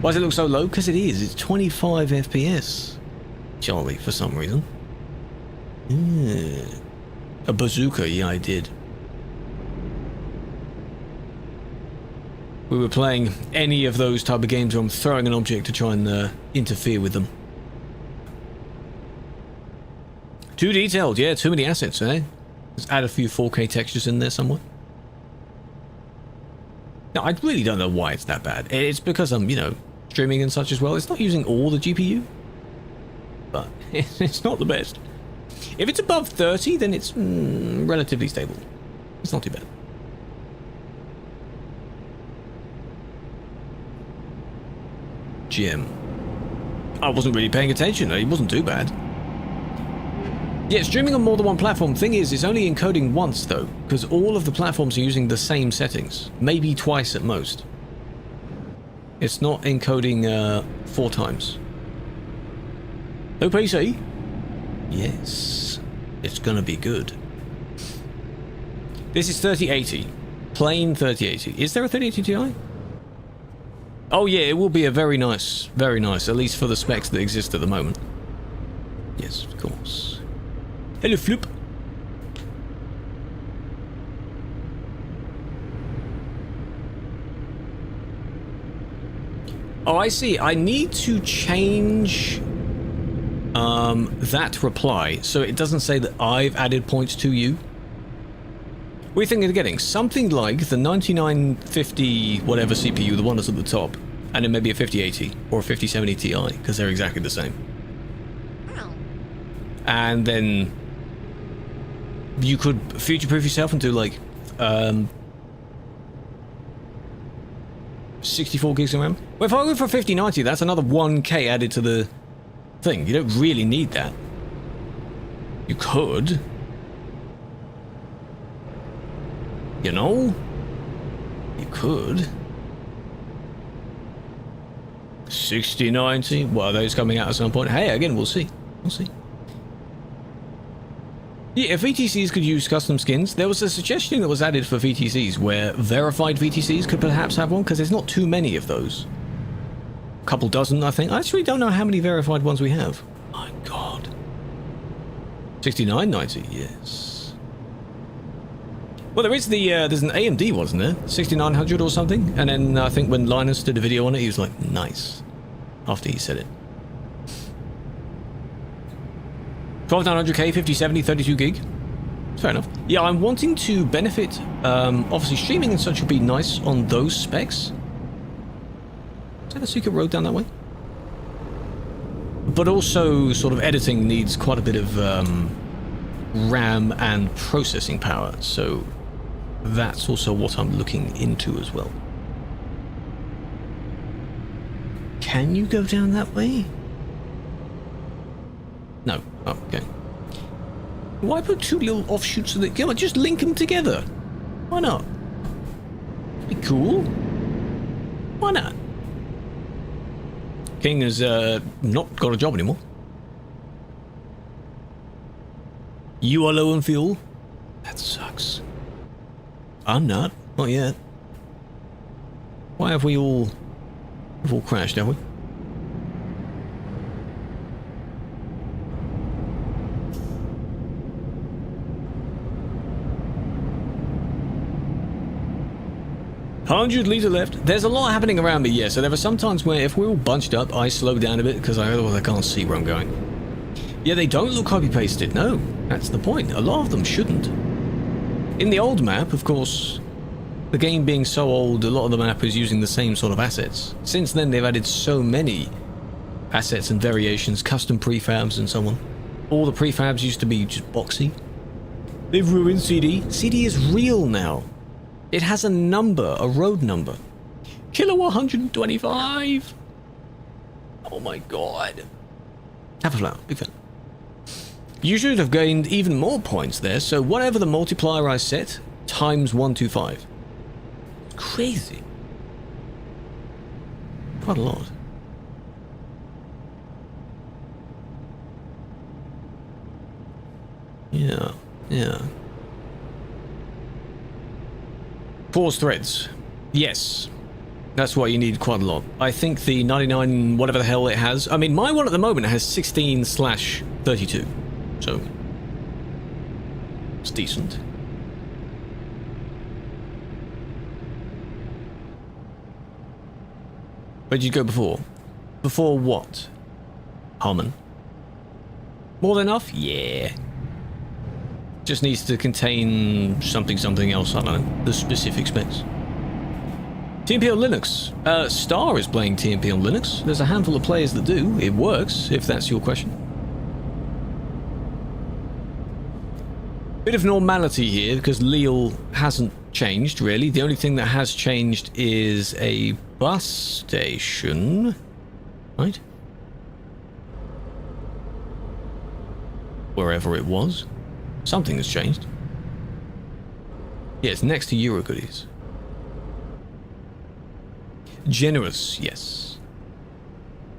Why does it look so low? Because it is. It's 25 FPS. Charlie, for some reason. Yeah. A bazooka, yeah, I did. We were playing any of those type of games where I'm throwing an object to try and interfere with them. Too detailed, yeah, too many assets, eh? Let's add a few 4K textures in there somewhere. No, I really don't know why it's that bad. It's because I'm, you know, streaming and such as well. It's not using all the GPU, but it's not the best. If it's above 30, then it's relatively stable. It's not too bad. Jim. I wasn't really paying attention. It wasn't too bad. Yeah, streaming on more than one platform. Thing is, it's only encoding once, though, because all of the platforms are using the same settings. Maybe twice at most. It's not encoding 4 times. No PC? Yes. It's gonna be good. This is 3080. Plain 3080. Is there a 3080 Ti? Oh yeah, it will be a very nice, at least for the specs that exist at the moment. Yes, of course. Hello, Flip. Oh, I see. I need to change that reply so it doesn't say that I've added points to you. What are you thinking of getting? Something like the 9950 whatever CPU, the one that's at the top, and then maybe a 5080 or a 5070 Ti, because they're exactly the same. And then you could future-proof yourself and do like 64 gigs of RAM. Well, if I go for 5090, that's another 1K added to the thing. You don't really need that. You could. You know? You could. 6090. Well, are those coming out at some point? Hey, again, we'll see. We'll see. Yeah, if VTCs could use custom skins, there was a suggestion that was added for VTCs where verified VTCs could perhaps have one, because there's not too many of those. A couple dozen, I think. I actually don't know how many verified ones we have. My god. 6990, yes. Well, there is the, there's an AMD, wasn't there? 6900 or something? And then I think when Linus did a video on it, he was like, nice. After he said it. 12900K, 5070, 32 gig. Fair enough. Yeah, I'm wanting to benefit. Obviously, streaming and such would be nice on those specs. Is that a secret road down that way? But also, sort of editing needs quite a bit of RAM and processing power. So that's also what I'm looking into as well. Can you go down that way? No. Oh, okay. Why put two little offshoots of it? Come on, just link them together. Why not? Be cool. Why not? King has not got a job anymore. You are low on fuel? That sucks. I'm not. Not yet. Why have we all... We've all crashed, have we? $100 left. There's a lot happening around me, yeah, so there are some times where if we're all bunched up, I slow down a bit because otherwise I can't see where I'm going. Yeah, they don't look copy-pasted, no. That's the point. A lot of them shouldn't. In the old map, of course, the game being so old, a lot of the map is using the same sort of assets. Since then, they've added so many assets and variations, custom prefabs and so on. All the prefabs used to be just boxy. They've ruined CD. CD is real now. It has a number, a road number. Killua 125. Oh my god. Have a flower, big fan. You should have gained even more points there, so whatever the multiplier I set, times 125. Crazy. Quite a lot. Yeah, yeah. Pause threads. Yes. That's why you need quite a lot. I think the 99, whatever the hell it has. I mean, my one at the moment has 16/32. So, it's decent. Where did you go before? Before what? Harmon. More than enough? Yeah. Just needs to contain something else, I don't know, the specific specs. TMP on Linux. Star is playing TMP on Linux. There's a handful of players that do. It works, if that's your question. Bit of normality here, because Leal hasn't changed, really. The only thing that has changed is a bus station. Right? Wherever it was. Something has changed. Yeah, it's next to Eurogoodies. Generous, yes.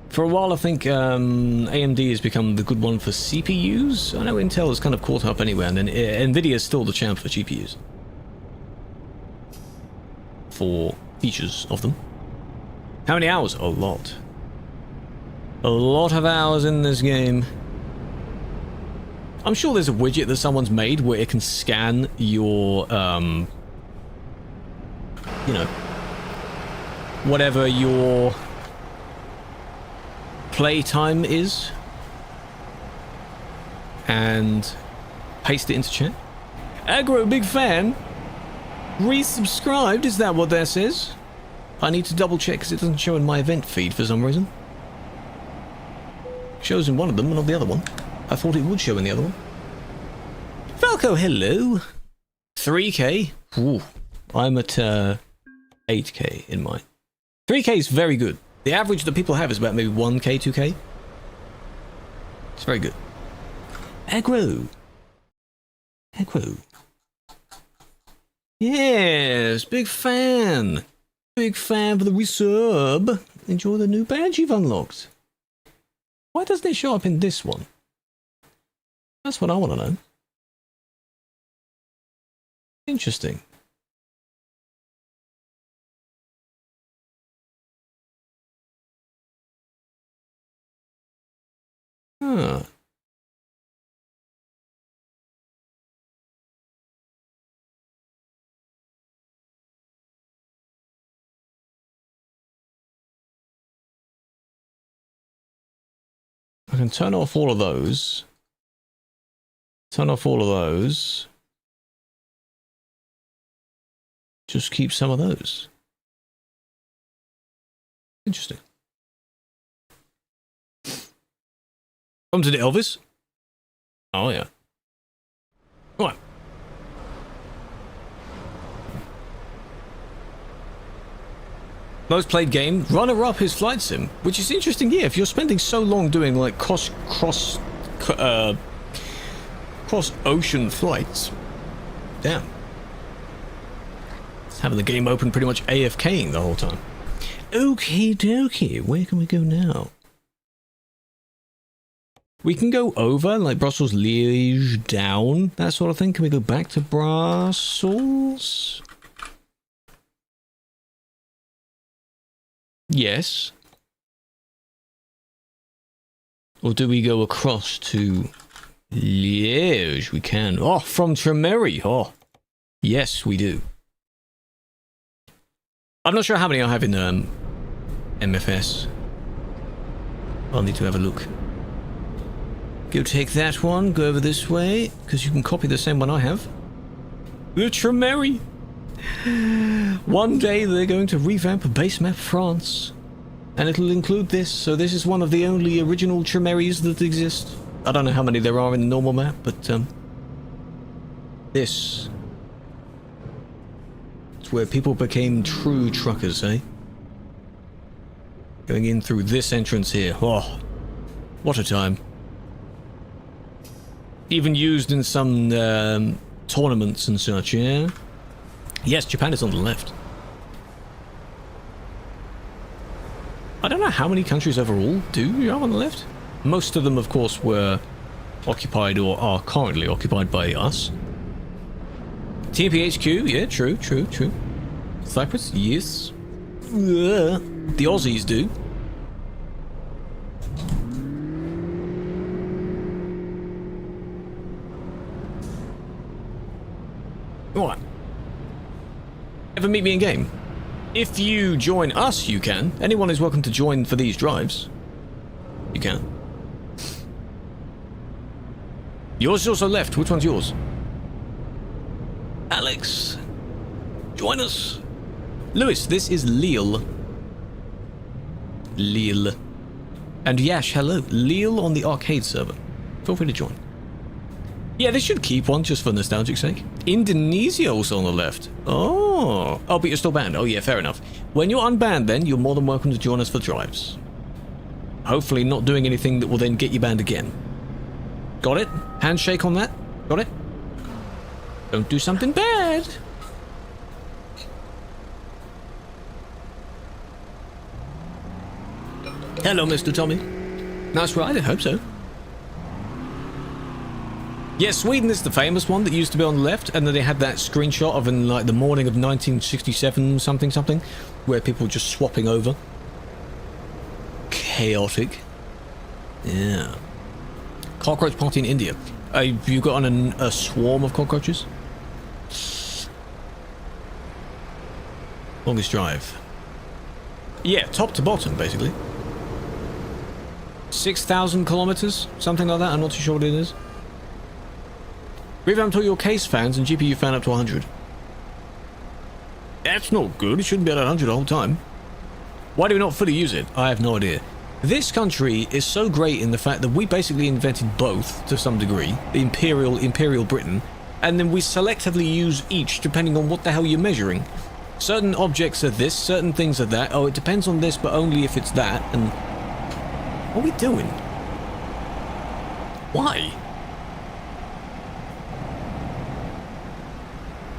For a while, I think AMD has become the good one for CPUs. I know Intel has kind of caught up anyway, and then NVIDIA is still the champ for GPUs. For features of them. How many hours? A lot. A lot of hours in this game. I'm sure there's a widget that someone's made where it can scan your, you know, whatever your play time is and paste it into chat. Aggro, big fan. Resubscribed, is that what that says? I need to double check because it doesn't show in my event feed for some reason. Shows in one of them, but not the other one. I thought it would show in the other one. Falco, hello. 3k. Ooh, I'm at 8k in mine. 3k is very good. The average that people have is about maybe 1k, 2k. It's very good. Aggro. Aggro. Yes, big fan. Big fan for the resub. Enjoy the new badge you've unlocked. Why doesn't it show up in this one? That's what I want to know. Interesting. Huh. I can turn off all of those. Turn off all of those. Just keep some of those. Interesting. Come to the Elvis. Oh yeah. Come on. Most played game, runner-up is Flight Sim, which is interesting. Yeah, if you're spending so long doing like cross ocean flights, damn, it's having the game open pretty much AFKing the whole time. Okie dokie, where can we go now? We can go over like Brussels, Liège, down, that sort of thing. Can we go back to Brussels? Yes. Or do we go across to Liège? We can. Oh, from Tremery. Oh, yes, we do. I'm not sure how many I have in MFS. I'll need to have a look. Go take that one. Go over this way, because you can copy the same one I have. The Tremery. One day they're going to revamp base map France, and it'll include this. So this is one of the only original Tremeries that exist. I don't know how many there are in the normal map, but this is where people became true truckers, eh? Going in through this entrance here. Oh, what a time! Even used in some tournaments and such, yeah. Yes, Japan is on the left. I don't know how many countries overall do you have on the left. Most of them, of course, were occupied or are currently occupied by us. TPHQ, yeah, true. Cyprus, yes. The Aussies do. What? Ever meet me in game? If you join us, you can. Anyone is welcome to join for these drives. You can. Yours is also left. Which one's yours? Alex. Join us. Lewis, this is Lille. Lille. And Yash, hello. Lille on the arcade server. Feel free to join. Yeah, they should keep one just for nostalgic sake. Indonesia also on the left. Oh, but you're still banned. Oh yeah, fair enough. When you're unbanned then, you're more than welcome to join us for drives. Hopefully not doing anything that will then get you banned again. Got it? Handshake on that? Got it? Don't do something bad. Hello, Mr. Tommy. Nice ride, I hope so. Yeah, Sweden is the famous one that used to be on the left, and then they had that screenshot of in like the morning of 1967 something, where people were just swapping over. Chaotic. Yeah. Cockroach party in India. You got on a swarm of cockroaches? Longest drive. Yeah, top to bottom, basically. 6,000 kilometers, something like that. I'm not too sure what it is. Revamped all your case fans and GPU fan up to 100. That's not good. It shouldn't be at 100 the whole time. Why do we not fully use it? I have no idea. This country is so great in the fact that we basically invented both to some degree, Imperial Britain, and then we selectively use each depending on what the hell you're measuring. Certain objects are this, certain things are that. Oh, it depends on this, but only if it's that. And what are we doing? Why?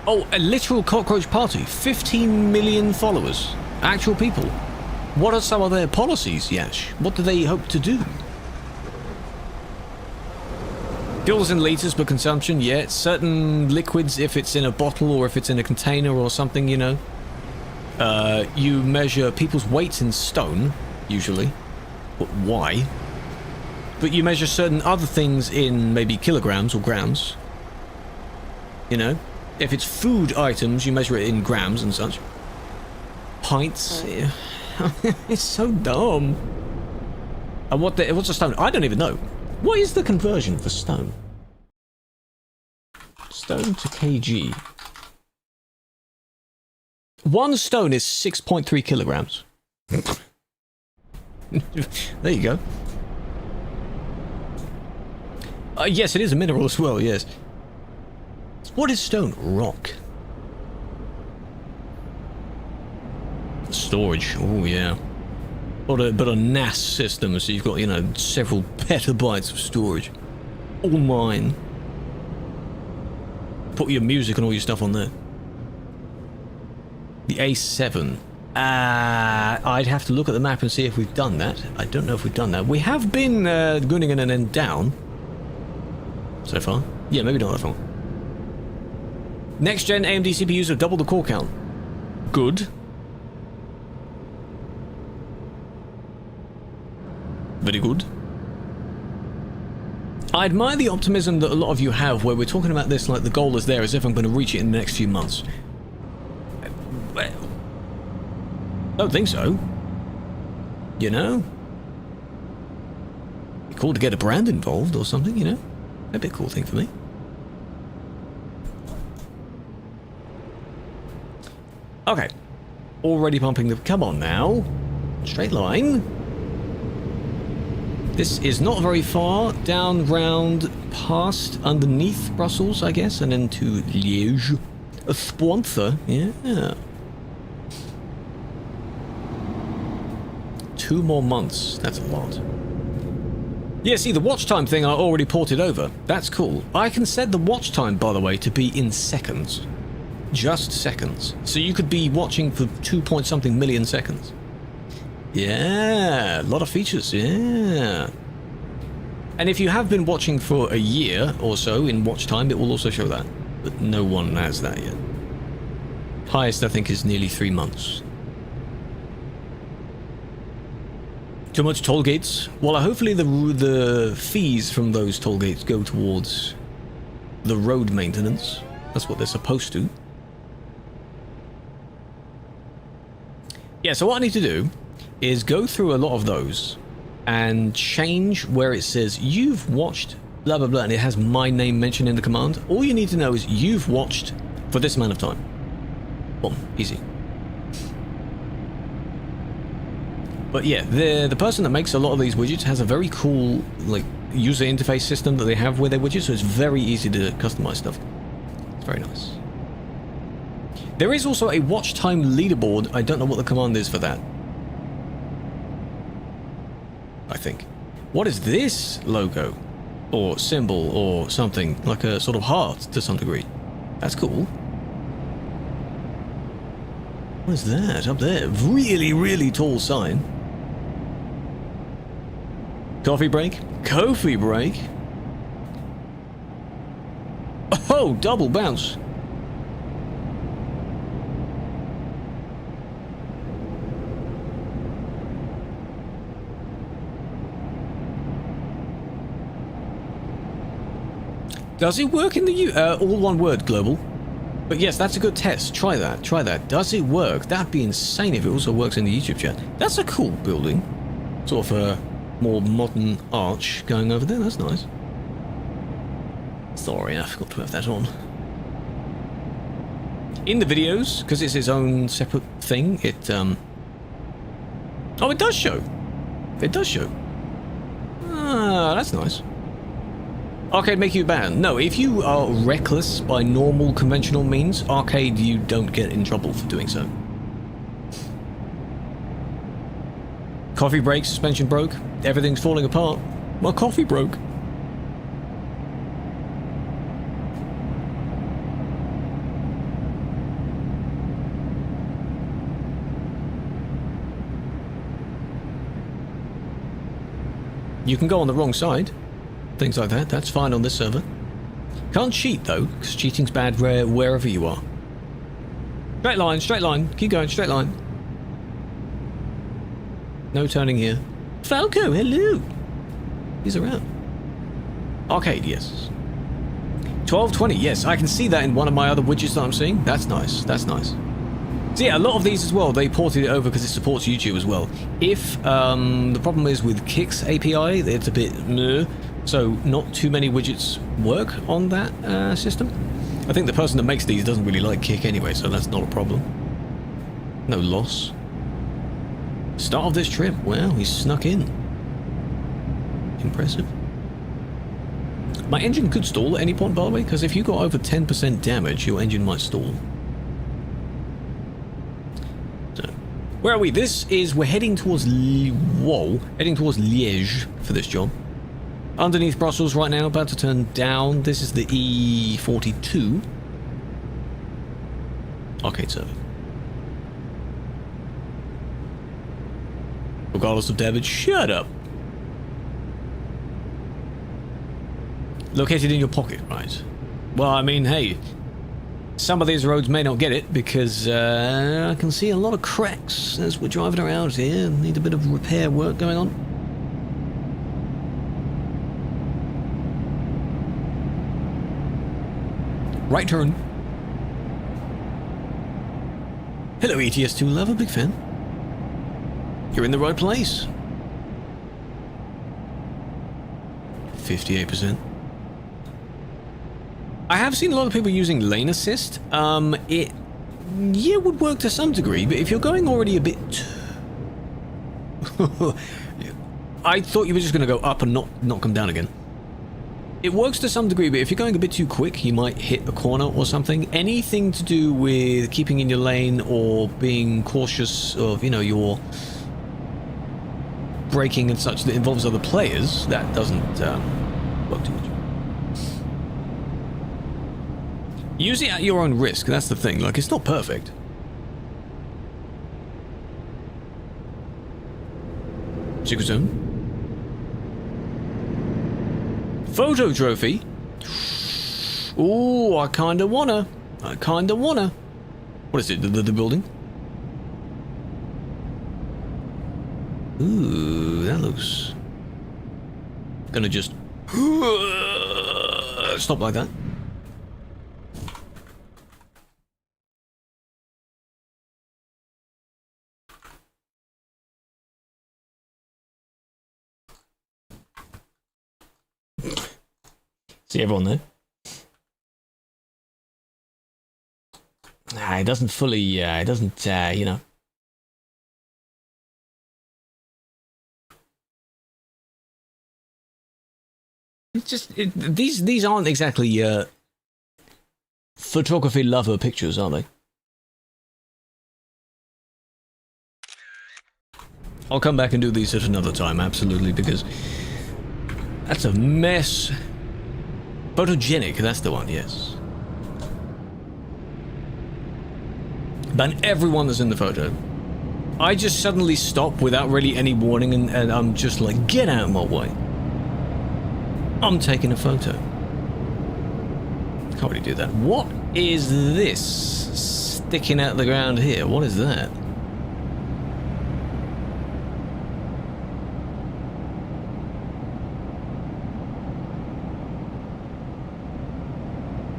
Oh, a literal cockroach party. 15 million followers. Actual people. What are some of their policies, Yash? What do they hope to do? Kills in liters per consumption, yeah. Certain liquids, if it's in a bottle or if it's in a container or something, you know. You measure people's weights in stone, usually. But why? But you measure certain other things in maybe kilograms or grams. You know? If it's food items, you measure it in grams and such. Pints. Yeah. It's so dumb. And what's a stone? I don't even know. What is the conversion for stone? Stone to kg. 1 stone is 6.3 kilograms. There you go. Yes, it is a mineral as well, yes. What is stone? Rock. Storage. Oh, yeah. But a NAS system, so you've got, you know, several petabytes of storage. All mine. Put your music and all your stuff on there. The A7. I'd have to look at the map and see if we've done that. I don't know if we've done that. We have been Gunningen and then down. So far. Yeah, maybe not that far. Next gen AMD CPUs have doubled the core count. Good. Very good. I admire the optimism that a lot of you have where we're talking about this like the goal is there as if I'm going to reach it in the next few months. Well, don't think so. You know? Be cool to get a brand involved or something, you know? That'd be a cool thing for me. Okay. Already pumping the... Come on now. Straight line. This is not very far. Down, round, past, underneath Brussels, I guess, and then to Liège. A sponsor. Yeah. 2 more months. That's a lot. Yeah, see, the watch time thing I already ported over. That's cool. I can set the watch time, by the way, to be in seconds. Just seconds. So you could be watching for 2-point-something million seconds. Yeah, a lot of features, yeah. And if you have been watching for a year or so in watch time, it will also show that. But no one has that yet. Highest, I think, is nearly 3 months. Too much toll gates? Well, hopefully the fees from those toll gates go towards the road maintenance. That's what they're supposed to. Yeah, so what I need to do is go through a lot of those and change where it says you've watched blah blah blah and it has my name mentioned in the command. All you need to know is you've watched for this amount of time. Boom, easy. But yeah, the person that makes a lot of these widgets has a very cool like user interface system that they have with their widgets, so it's very easy to customize stuff. It's very nice. There is also a watch time leaderboard. I don't know what the command is for that. I think. What is this logo? Or symbol or something? Like a sort of heart to some degree. That's cool. What is that up there? Really, really tall sign. Coffee break? Coffee break? Oh, double bounce. Does it work in the all one word global? But yes, that's a good test. Try that. Try that. Does it work? That'd be insane if it also works in the YouTube chat. That's a cool building. Sort of more modern arch going over there. That's nice. Sorry, I forgot to have that on. In the videos, because it's its own separate thing, it oh, it does show. It does show. Ah, that's nice. Arcade make you banned? No, if you are reckless by normal conventional means, arcade you don't get in trouble for doing so. Coffee breaks, suspension broke, everything's falling apart. My coffee broke. You can go on the wrong side. Things like that. That's fine on this server. Can't cheat though, because cheating's bad wherever you are. Straight line, straight line. Keep going, straight line. No turning here. Falco, hello. He's around. Arcade, yes. 1220, yes. I can see that in one of my other widgets that I'm seeing. That's nice. That's nice. So yeah, a lot of these as well, they ported it over because it supports YouTube as well. If the problem is with Kick's API, it's a bit meh, so not too many widgets work on that system. I think the person that makes these doesn't really like Kick anyway, so that's not a problem. No loss. Start of this trip, wow, he snuck in. Impressive. My engine could stall at any point, by the way, because if you got over 10% damage, your engine might stall. Where are we? We're heading towards heading towards Liège for this job. Underneath Brussels right now, about to turn down. This is the E42. Arcade server. Regardless of damage, shut up. Located in your pocket, right? Well, I mean, hey. Some of these roads may not get it because I can see a lot of cracks as we're driving around here. Need a bit of repair work going on. Right turn. Hello ETS2 lover, big fan. You're in the right place. 58%. I have seen a lot of people using lane assist. It would work to some degree, but if you're going already a bit... I thought you were just going to go up and not come down again. It works to some degree, but if you're going a bit too quick, you might hit a corner or something. Anything to do with keeping in your lane or being cautious of, you know, your braking and such that involves other players, that doesn't work too much. Use it at your own risk, that's the thing. Like, it's not perfect. Secret zone. Photo trophy. Ooh, I kinda wanna. What is it, the building? Ooh, that looks... Gonna just... Stop like that. See everyone there? It doesn't fully, it doesn't, you know. It's just, these aren't exactly, photography lover pictures, are they? I'll come back and do these at another time, absolutely, because that's a mess. Photogenic, that's the one, yes. Ban everyone that's in the photo. I just suddenly stop without really any warning and I'm just like, get out of my way. I'm taking a photo. Can't really do that. What is this sticking out the ground here? What is that?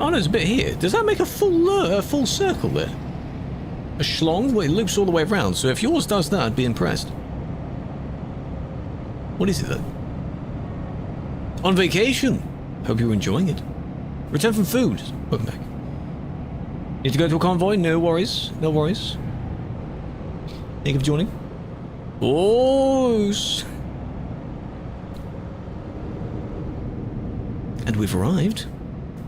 Oh, there's a bit here. Does that make a full circle there? A schlong? Well, it loops all the way around, so if yours does that, I'd be impressed. What is it though? On vacation. Hope you're enjoying it. Return from food. Welcome back. Need to go to a convoy? No worries. No worries. Thank you for joining. Oh. And we've arrived.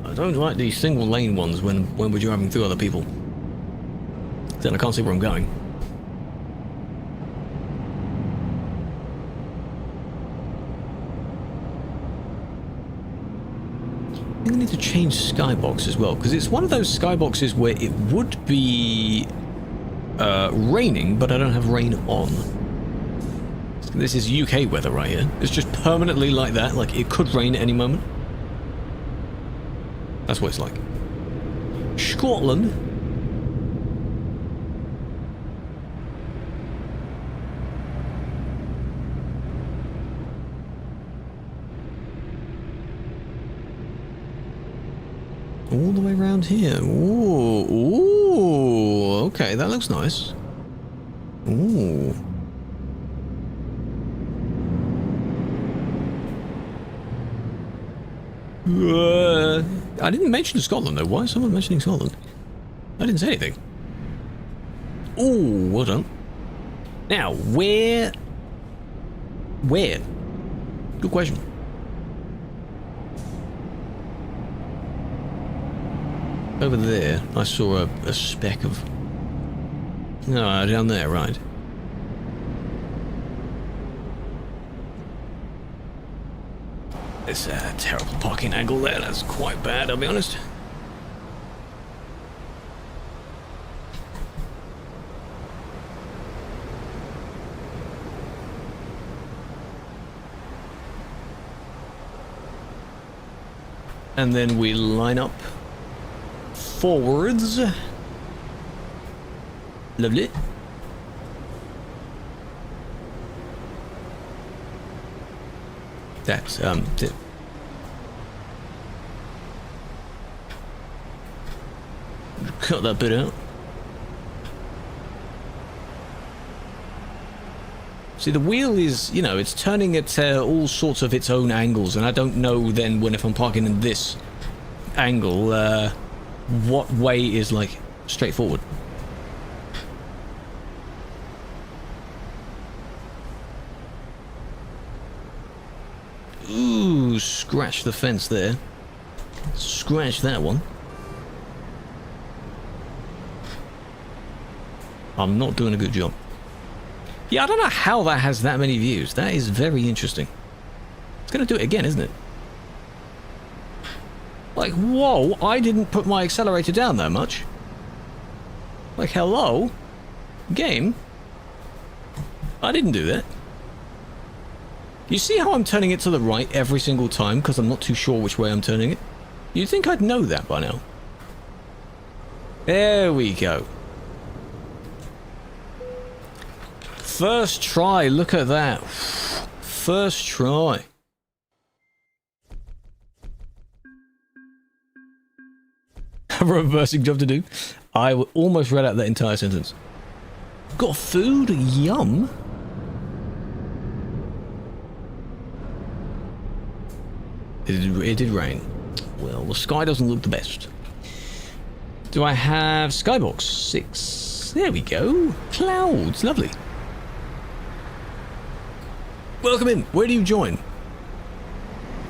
I don't like these single lane ones when we're driving through other people. Then I can't see where I'm going. I think I need to change skybox as well, because it's one of those skyboxes where it would be raining, but I don't have rain on. This is UK weather right here. It's just permanently like that, like it could rain at any moment. That's what it's like. Scotland. All the way around here. Ooh, ooh, okay, that looks nice. Ooh. I didn't mention Scotland though. Why is someone mentioning Scotland? I didn't say anything. Ooh, well done. Now, where? Good question. Over there, I saw a speck of... No, down there, right. It's a terrible parking angle there. That's quite bad, I'll be honest. And then we line up forwards. Lovely. That's cut that bit out. See, the wheel is, you know, it's turning at all sorts of its own angles, and I don't know then when if I'm parking in this angle, what way is like straightforward. Ooh, scratch the fence there. Scratch that one. I'm not doing a good job. Yeah, I don't know how that has that many views. That is very interesting. It's going to do it again, isn't it? Like, whoa, I didn't put my accelerator down that much. Like, hello? Game? I didn't do that. You see how I'm turning it to the right every single time because I'm not too sure which way I'm turning it? You'd think I'd know that by now. There we go. First try, look at that. First try. Have a reversing job to do. I almost read out that entire sentence. Got food? Yum. It did rain. Well, the sky doesn't look the best. Do I have skybox? 6. There we go. Clouds. Lovely. Welcome in. Where do you join?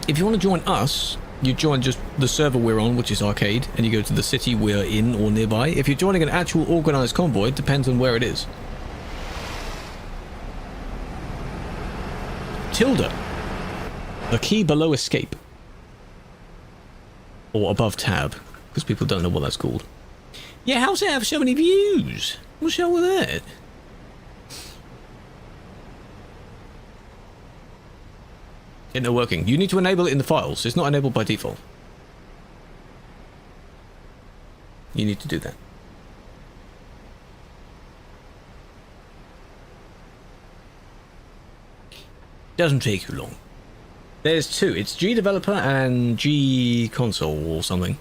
If you want to join us, you join just the server we're on, which is arcade, and you go to the city we're in or nearby. If you're joining an actual organized convoy, it depends on where it is. Tilde. A key below escape. Or above tab, because people don't know what that's called. Yeah, how's it have so many views? What's wrong with that? It's not working. You need to enable it in the files. It's not enabled by default. You need to do that. Doesn't take you long. There's two. It's G Developer and G Console or something.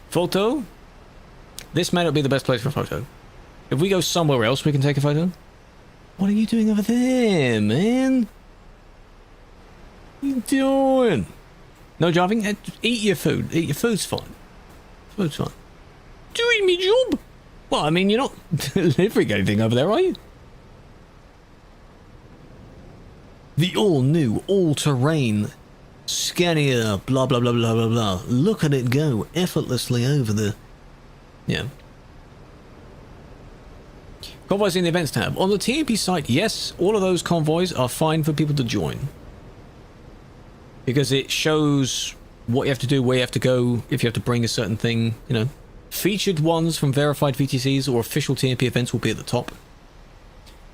Photo. This may not be the best place for a photo. If we go somewhere else, we can take a photo. What are you doing over there, man? What are you doing? No driving? Eat your food. Eat your food's fine. Food's fine. Doing me job? Well, I mean, you're not delivering anything over there, are you? The all-new, all-terrain Scania, blah, blah, blah, blah, blah, blah. Look at it go effortlessly over the... Yeah. Convoys in the events tab. On the TMP site, yes, all of those convoys are fine for people to join. Because it shows what you have to do, where you have to go, if you have to bring a certain thing, you know. Featured ones from verified VTCs or official TMP events will be at the top.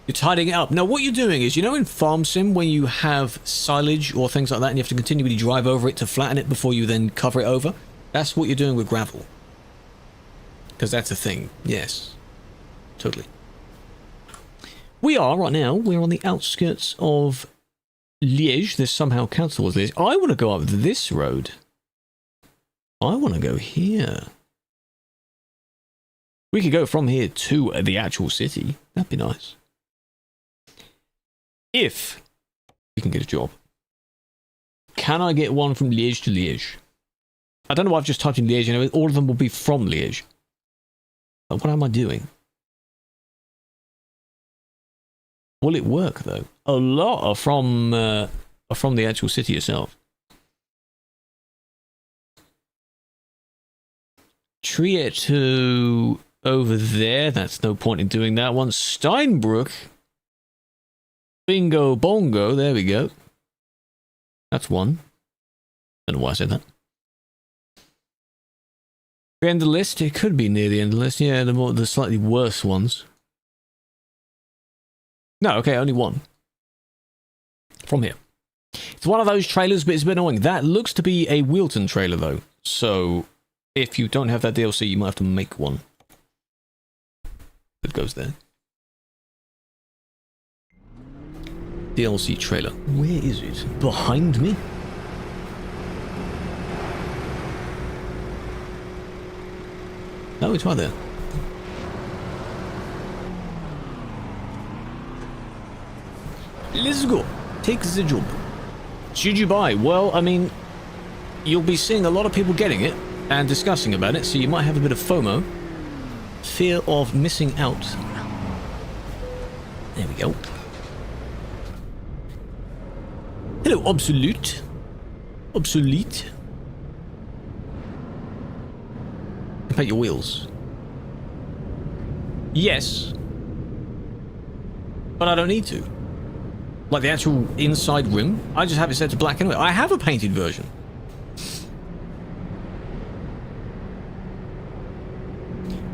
You're tidying it up. Now, what you're doing is, you know in Farm Sim, when you have silage or things like that, and you have to continually drive over it to flatten it before you then cover it over? That's what you're doing with gravel. Because that's a thing. Yes. Totally. We are, right now, we're on the outskirts of Liège. This somehow counts towards Liège. I want to go up this road. I want to go here. We could go from here to the actual city. That'd be nice. If we can get a job. Can I get one from Liège to Liège? I don't know why I've just typed in Liège, you know, all of them will be from Liège. But what am I doing? Will it work though? A lot are from the actual city itself. Trier to over there, that's no point in doing that one. Steinbrück. Bingo bongo, there we go. That's one. Don't know why I said that. The end of the list, it could be near the end of the list. Yeah, the slightly worse ones. No, okay, only one. From here. It's one of those trailers, but it's a bit annoying. That looks to be a Wilton trailer, though. So, if you don't have that DLC, you might have to make one. It goes there. DLC trailer. Where is it? Behind me? No, it's right there. Let's go. Take the job. Should you buy? Well, I mean, you'll be seeing a lot of people getting it and discussing about it, so you might have a bit of FOMO. Fear of missing out. There we go. Hello, Obsolete. Obsolete. Paint your wheels. Yes. But I don't need to. Like the actual inside rim, I just have it set to black and white. I have a painted version.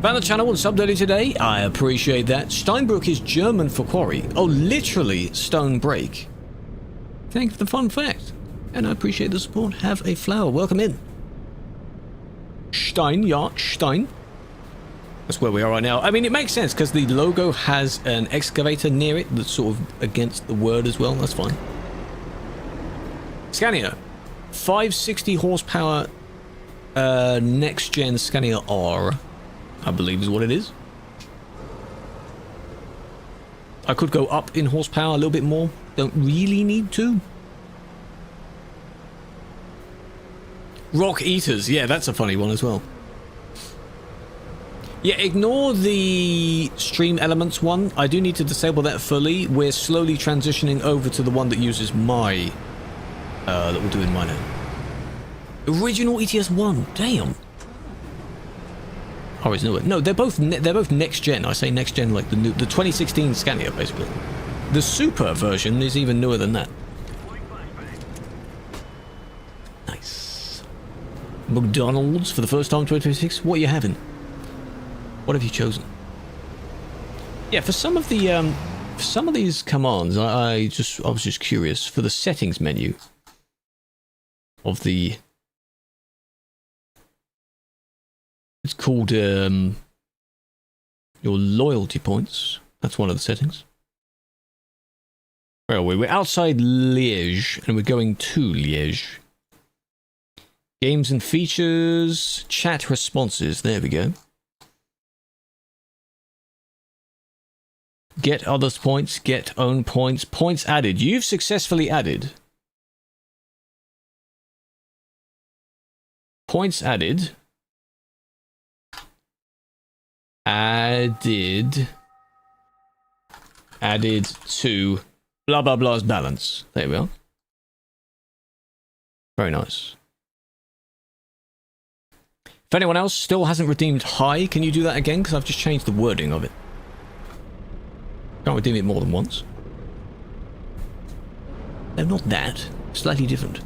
Found the channel and subbed early today. I appreciate that. Steinbrück is German for quarry. Oh, literally stone break. Thank you for the fun fact. And I appreciate the support. Have a flower. Welcome in. Stein, ja, Stein. That's where we are right now. I mean, it makes sense because the logo has an excavator near it that's sort of against the word as well. That's fine. Scania. 560 horsepower next gen Scania R, I believe is what it is. I could go up in horsepower a little bit more. Don't really need to. Rock Eaters. Yeah, that's a funny one as well. Yeah, ignore the stream elements one. I do need to disable that fully. We're slowly transitioning over to the one that uses my... that we'll do in my name. Original ETS 1. Damn. Oh, it's newer. No, they're both next gen. I say next gen like the 2016 Scania, basically. The Super version is even newer than that. Nice. McDonald's for the first time 2026. What are you having? What have you chosen? Yeah, for some of these commands, I was just curious for the settings menu of the. It's called your loyalty points. That's one of the settings. Where are we? We're outside Liège, and we're going to Liège. Games and features, chat responses. There we go. Get others points, get own points. Points added. You've successfully added. Points added. Added to blah blah blah's balance. There we are. Very nice. If anyone else still hasn't redeemed high, can you do that again? Because I've just changed the wording of it. Can't redeem it more than once. No, not that. Slightly different.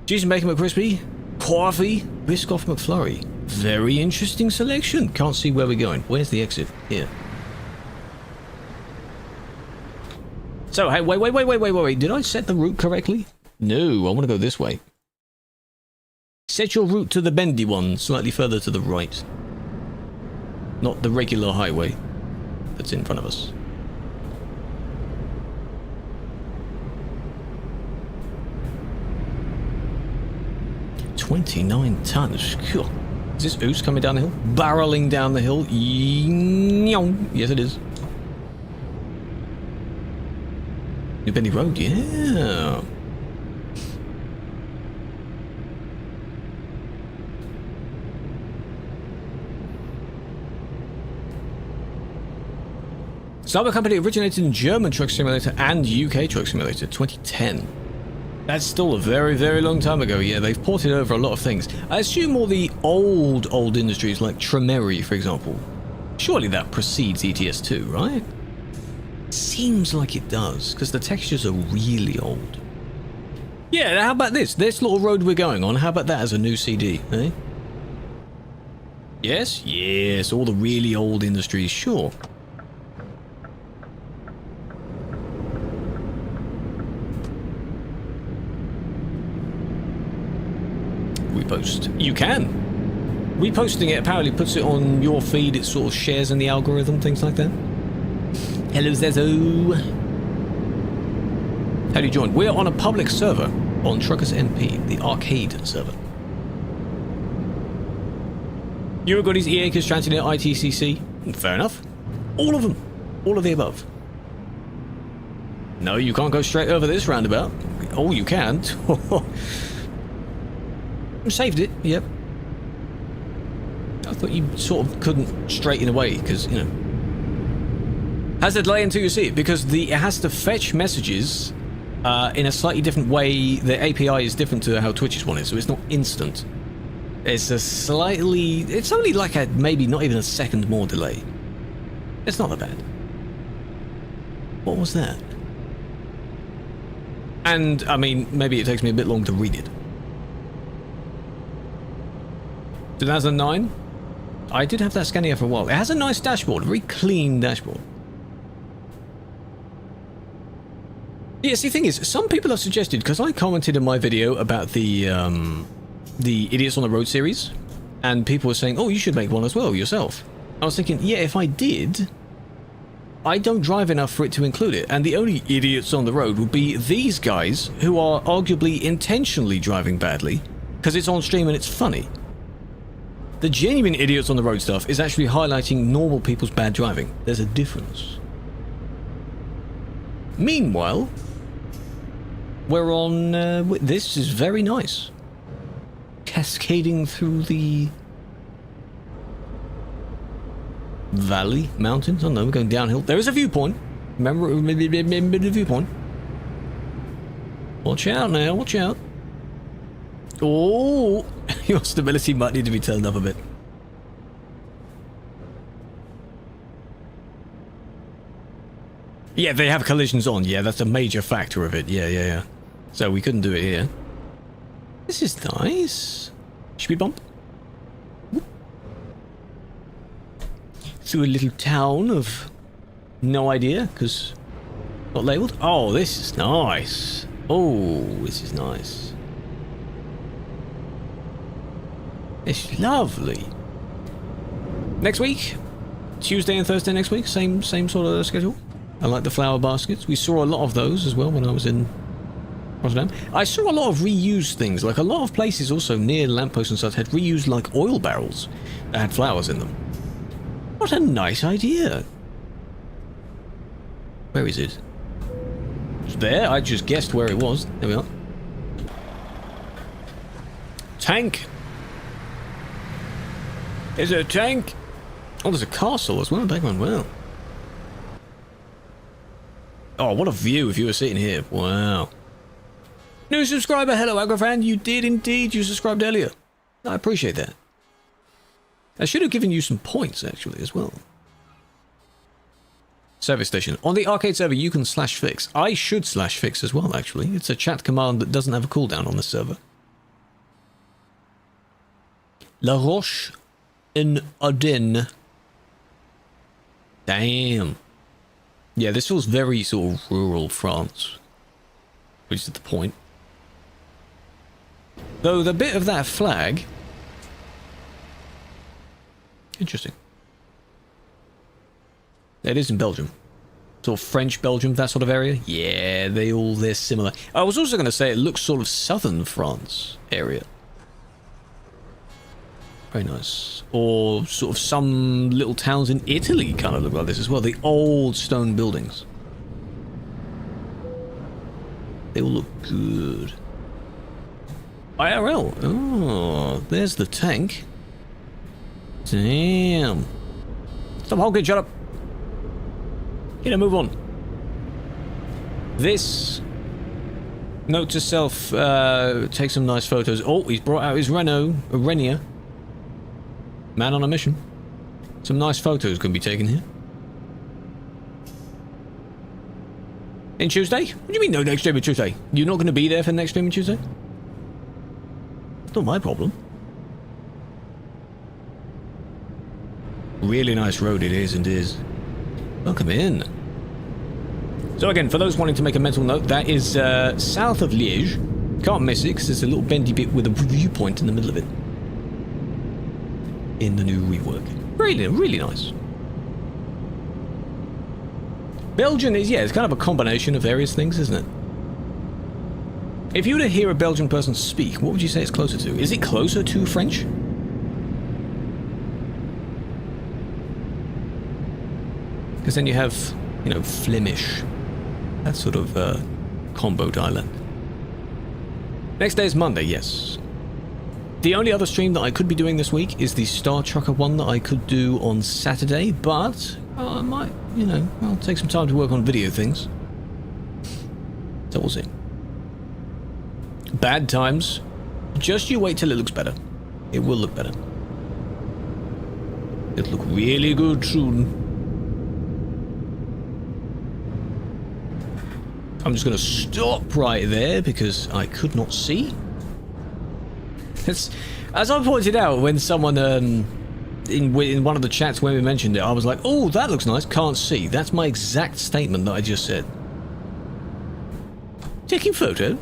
Cheese and bacon McCrispy. Dwarfi. Biscoff McFlurry. Very interesting selection. Can't see where we're going. Where's the exit? Here. So, hey, wait. Did I set the route correctly? No, I want to go this way. Set your route to the bendy one, slightly further to the right. Not the regular highway that's in front of us. $29 tons. Cool. Is this Oos coming down the hill? Barreling down the hill? Yes, it is. New Bendy Road, yeah. Cyber Company originated in German Truck Simulator and UK Truck Simulator 2010. That's still a very, very long time ago. Yeah, they've ported over a lot of things. I assume all the old industries like Tremeri, for example. Surely that precedes ETS2, right? Seems like it does, because the textures are really old. Yeah, how about this? This little road we're going on, how about that as a new CD, eh? Yes? Yes, all the really old industries, sure. Repost. You can. Reposting it apparently puts it on your feed, it sort of shares in the algorithm, things like that. Hello, Zezo. How do you join? We're on a public server on Truckers MP, the arcade server. Eurogoodies, EA, Gesriagne, ITCC. Fair enough. All of them. All of the above. No, you can't go straight over this roundabout. Oh, you can. Saved it, yep. I thought you sort of couldn't straighten away, because, you know. Has a delay until you see it, because it has to fetch messages in a slightly different way. The API is different to how Twitch's one is, so it's not instant. It's a slightly... It's only like a, maybe not even a second more delay. It's not that bad. What was that? And, I mean, maybe it takes me a bit long to read it. 2009? I did have that Scania for a while. It has a nice dashboard, a very clean dashboard. Yeah, see, the thing is, some people have suggested, because I commented in my video about the Idiots on the Road series, and people were saying, oh, you should make one as well, yourself. I was thinking, yeah, if I did, I don't drive enough for it to include it, and the only idiots on the road would be these guys, who are arguably intentionally driving badly, because it's on stream and it's funny. The genuine idiots on the road stuff is actually highlighting normal people's bad driving. There's a difference. Meanwhile, we're on... this is very nice. Cascading through the... valley, mountains? I don't know, we're going downhill. There is a viewpoint. Remember the viewpoint. Watch out now, watch out. Oh, your stability might need to be turned up a bit. Yeah, they have collisions on. Yeah, that's a major factor of it. Yeah. So we couldn't do it here. This is nice. Speed bump. Whoop. Through a little town of no idea, because not labelled. Oh, this is nice. Oh, this is nice. It's lovely. Next week, Tuesday and Thursday next week, same sort of schedule. I like the flower baskets. We saw a lot of those as well when I was in Rotterdam. I saw a lot of reused things, like a lot of places also near lampposts and such had reused like oil barrels that had flowers in them. What a nice idea. Where is it? It's there. I just guessed where it was. There we are. Tank. Is it a tank? Oh, there's a castle as well. Background. Wow. Oh, what a view if you were sitting here. Wow. New subscriber. Hello, Agrafan. You did indeed. You subscribed earlier. I appreciate that. I should have given you some points, actually, as well. Service station. On the arcade server, you can /fix. I should /fix as well, actually. It's a chat command that doesn't have a cooldown on the server. La Roche in Audin. Damn. Yeah, this feels very sort of rural France. Which is the point. Though the bit of that flag... Interesting. It is in Belgium. Sort of French Belgium, that sort of area. Yeah, they're similar. I was also going to say it looks sort of southern France area. Very nice. Or sort of some little towns in Italy kind of look like this as well. The old stone buildings. They all look good. IRL. Oh, there's the tank. Damn. Stop honking, shut up. Move on. This. Note to self, take some nice photos. Oh, he's brought out his Renia. Man on a mission. Some nice photos can be taken here. In Tuesday? What do you mean no next stream on Tuesday? You're not going to be there for the next stream on Tuesday? It's not my problem. Really nice road it is and is. Welcome in. So again, for those wanting to make a mental note, that is south of Liège. Can't miss it because there's a little bendy bit with a viewpoint in the middle of it. In the new rework. Really, really nice. Belgian is, yeah, it's kind of a combination of various things, isn't it? If you were to hear a Belgian person speak, what would you say it's closer to? Is it closer to French? Because then you have, you know, Flemish. That sort of combo dialect. Next day is Monday, yes. The only other stream that I could be doing this week is the Star Trucker one that I could do on Saturday, but I might, you know, I'll take some time to work on video things. So we'll see. Bad times. Just you wait till it looks better. It will look better. It'll look really good soon. I'm just going to stop right there because I could not see. It's, as I pointed out when someone in one of the chats when we mentioned it, I was like, oh, that looks nice, can't see. That's my exact statement that I just said. Taking photo?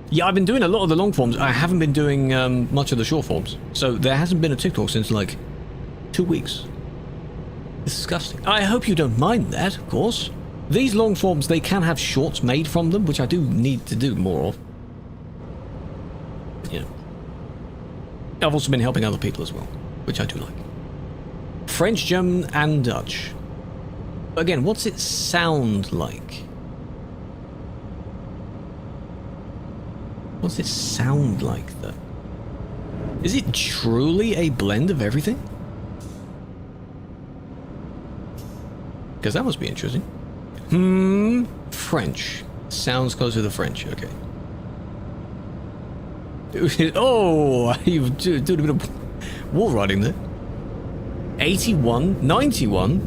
Yeah, I've been doing a lot of the long forms. I haven't been doing much of the short forms. So there hasn't been a TikTok since like 2 weeks. It's disgusting. I hope you don't mind that, of course. These long forms, they can have shorts made from them, which I do need to do more of. You know. I've also been helping other people as well, which I do like. French, German, and Dutch. Again, what's it sound like? What's it sound like, though? Is it truly a blend of everything? Because that must be interesting. French. Sounds closer to French, okay. Oh, you've doing a bit of wall riding there. 81, 91.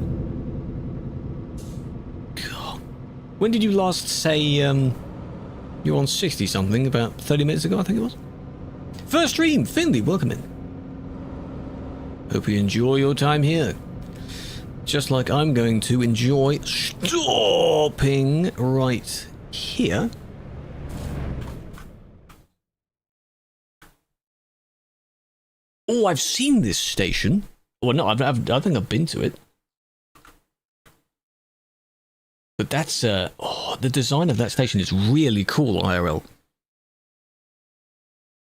God. When did you last say you were on 60 something? About 30 minutes ago, I think it was. First stream, Finley, welcome in. Hope you enjoy your time here. Just like I'm going to enjoy stopping right here. Oh, I've seen this station. Well, no, I think I've been to it. But that's, oh, the design of that station is really cool, IRL.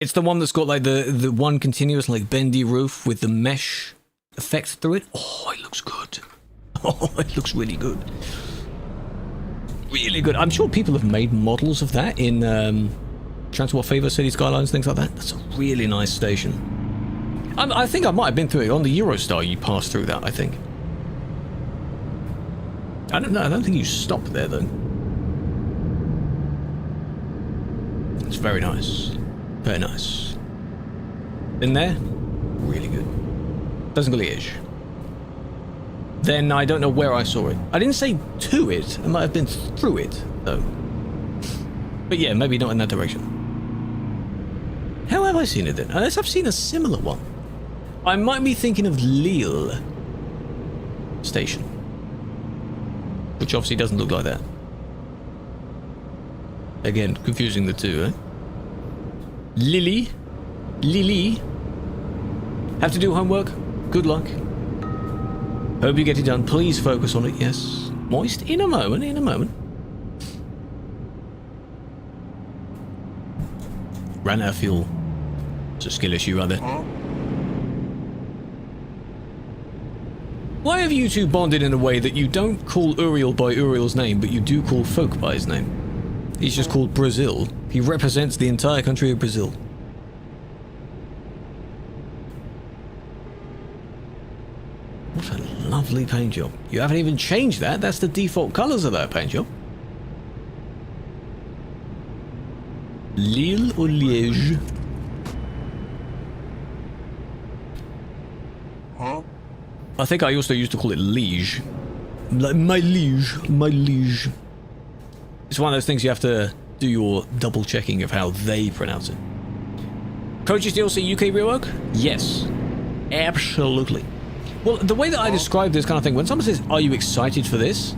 It's the one that's got like the one continuous like bendy roof with the mesh effect through it. Oh, it looks good. Oh, it looks really good. Really good. I'm sure people have made models of that in Transport Fever, City Skylines, things like that. That's a really nice station. I think I might have been through it. On the Eurostar, you pass through that, I think. I don't know. I don't think you stop there, though. It's very nice. Very nice. In there? Really good. Doesn't go Liège. Then I don't know where I saw it. I didn't say to it. It might have been through it, though. But yeah, maybe not in that direction. How have I seen it then? Unless I've seen a similar one. I might be thinking of Lille Station. Which obviously doesn't look like that. Again, confusing the two, eh? Lily? Have to do homework? Good luck. Hope you get it done. Please focus on it, yes. Moist? In a moment, in a moment. Ran out of fuel. It's a skill issue right there. Why have you two bonded in a way that you don't call Uriel by Uriel's name, but you do call Folk by his name? He's just called Brazil. He represents the entire country of Brazil. What a lovely paint job. You haven't even changed that. That's the default colours of that paint job. Lille or Liège? Huh? I think I also used to call it Liege. Like, my liege. It's one of those things you have to do your double checking of how they pronounce it. Coaches DLC UK rework? Yes. Absolutely. Well, the way that I describe this kind of thing, when someone says, are you excited for this?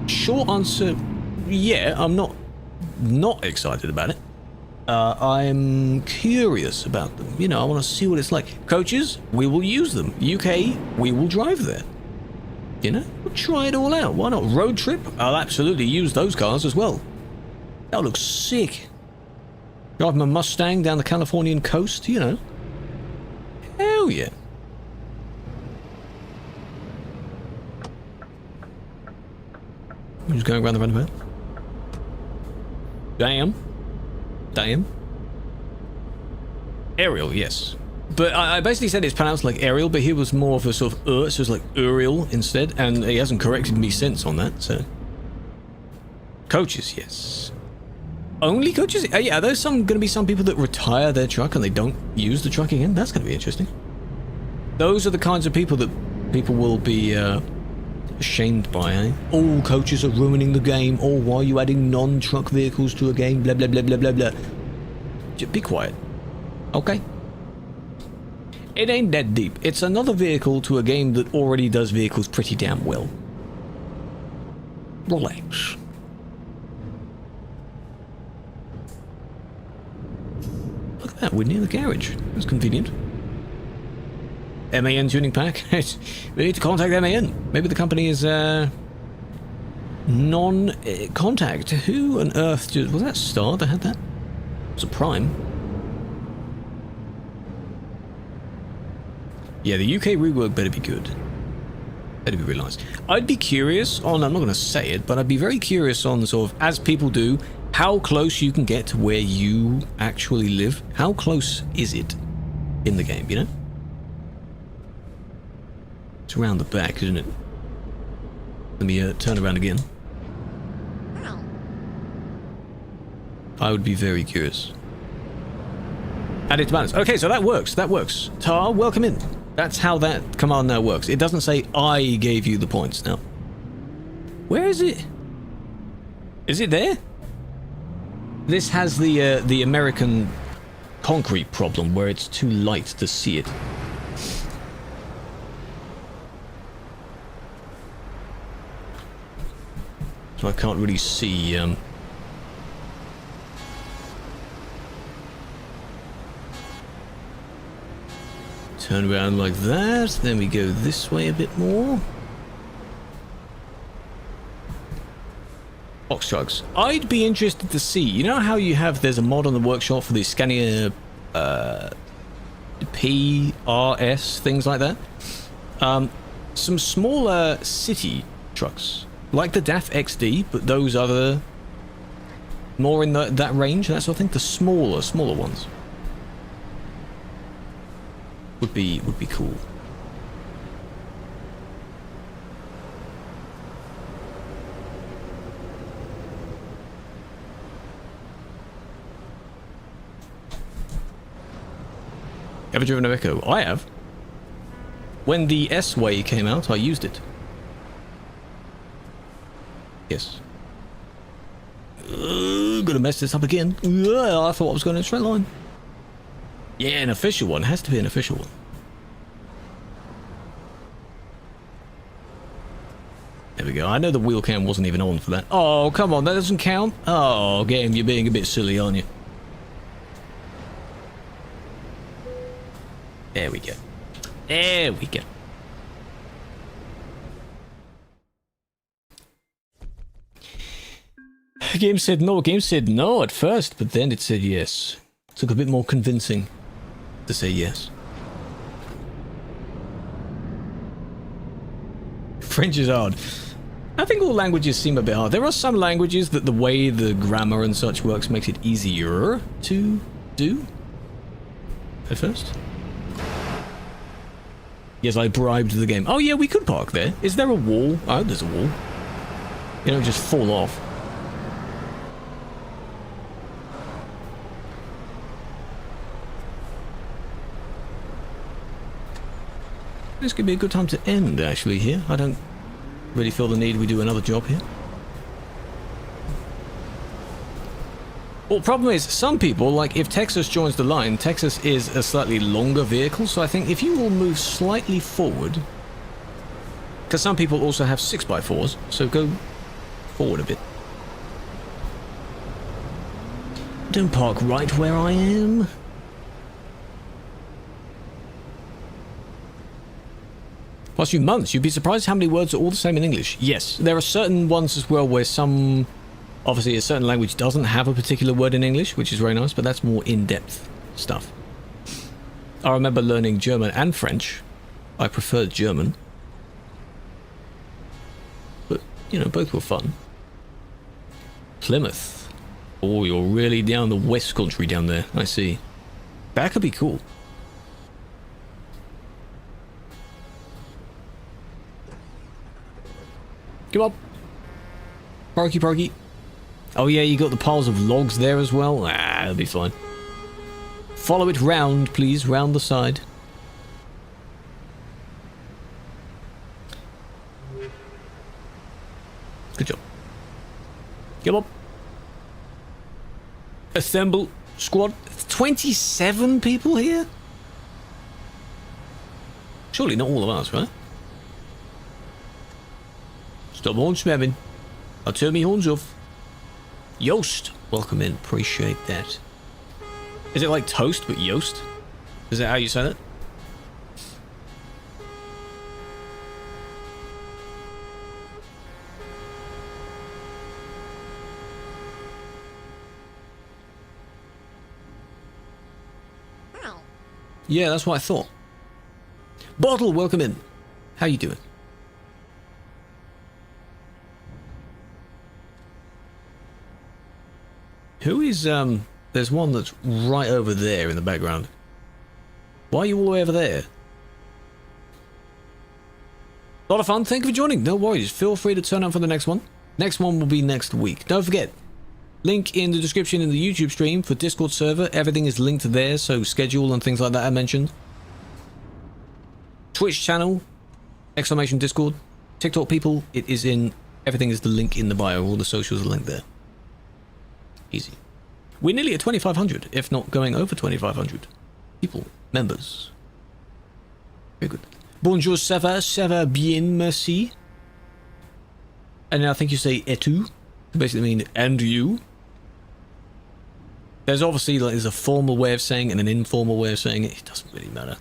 Short answer, yeah, I'm not excited about it. I'm curious about them. You know, I want to see what it's like. Coaches, we will use them. UK, we will drive there. You know, we'll try it all out. Why not? Road trip? I'll absolutely use those cars as well. That looks sick. Drive my Mustang down the Californian coast, you know. Hell yeah. I'm just going around the roundabout. Damn. Ariel, yes. But I basically said it's pronounced like Ariel, but he was more of a sort of so it's like Uriel instead, and he hasn't corrected me since on that, so. Coaches, yes. Only coaches? Yeah, are there going to be some people that retire their truck and they don't use the truck again? That's going to be interesting. Those are the kinds of people that people will be ashamed by, eh? All coaches are ruining the game. Or why are you adding non-truck vehicles to a game? Blah, blah, blah, blah, blah, blah. Just be quiet. Okay. It ain't that deep. It's another vehicle to a game that already does vehicles pretty damn well. Relax. Look at that, we're near the garage. That's convenient. MAN tuning pack? We need to contact MAN. Maybe the company is non-contact. Who on earth did... Was that Star that had that? It was a Prime. Yeah, the UK rework better be good. Better be really nice. I'd be curious on... I'm not going to say it, but I'd be very curious on sort of, as people do, how close you can get to where you actually live. How close is it in the game, you know? It's around the back, isn't it? Let me turn around again. I would be very curious. Add it to balance. Okay, so that works. That works. Tar, welcome in. That's how that command now works. It doesn't say I gave you the points now. Where is it? Is it there? This has the American concrete problem where it's too light to see it. So I can't really see turn around like that, then we go this way a bit more. box trucks. I'd be interested to see, you know how you have, there's a mod on the workshop for the Scania PRS, things like that. Some smaller city trucks, like the DAF XD, but those other, more in that range, that sort of thing, the smaller ones. Would be cool. Ever driven a Echo? I have. When the S-Way came out, I used it. Yes. Gonna mess this up again. I thought I was going in a straight line. Yeah, an official one. Has to be an official one. There we go. I know the wheel cam wasn't even on for that. Oh, come on. That doesn't count? Oh, game, you're being a bit silly, aren't you? There we go. There we go. Game said no at first, but then it said yes. Took a bit more convincing to say yes. French is hard. I think all languages seem a bit hard. There are some languages that the way the grammar and such works makes it easier to do at first. Yes, I bribed the game. Oh yeah, we could park there. Is there a wall? Oh, there's a wall. You don't just fall off. This could be a good time to end, actually, here. I don't really feel the need we do another job here. Well, problem is, some people, like if Texas joins the line, Texas is a slightly longer vehicle, so I think if you will move slightly forward, because some people also have 6x4s, so go forward a bit. Don't park right where I am. Past few months, you'd be surprised how many words are all the same in English. Yes, there are certain ones as well where some... Obviously, a certain language doesn't have a particular word in English, which is very nice, but that's more in-depth stuff. I remember learning German and French. I preferred German. But, you know, both were fun. Plymouth. Oh, you're really down the West Country down there. I see. That could be cool. Come on. Parky, parky. Oh yeah, you got the piles of logs there as well. Ah, that'll be fine. Follow it round, please, round the side. Good job. Come on. Assemble squad. 27 people here? Surely not all of us, right? Stop horn smamming. I'll turn me horns off. Yoast, welcome in. Appreciate that. Is it like toast, but Yoast? Is that how you say that? Yeah, that's what I thought. Bottle, welcome in. How you doing? Who is, there's one that's right over there in the background. Why are you all the way over there? A lot of fun, thank you for joining. No worries, feel free to turn up for the next one. Next one will be next week. Don't forget, link in the description in the YouTube stream for Discord server. Everything is linked there, so schedule and things like that I mentioned. Twitch channel, exclamation Discord. TikTok people, it is in, everything is the link in the bio. All the socials are linked there. Easy. We're nearly at 2,500, if not going over 2,500 people, members. Very good. Bonjour, ça va bien, merci. And I think you say et tu, basically mean and you. There's obviously like there's a formal way of saying it and an informal way of saying it. It doesn't really matter.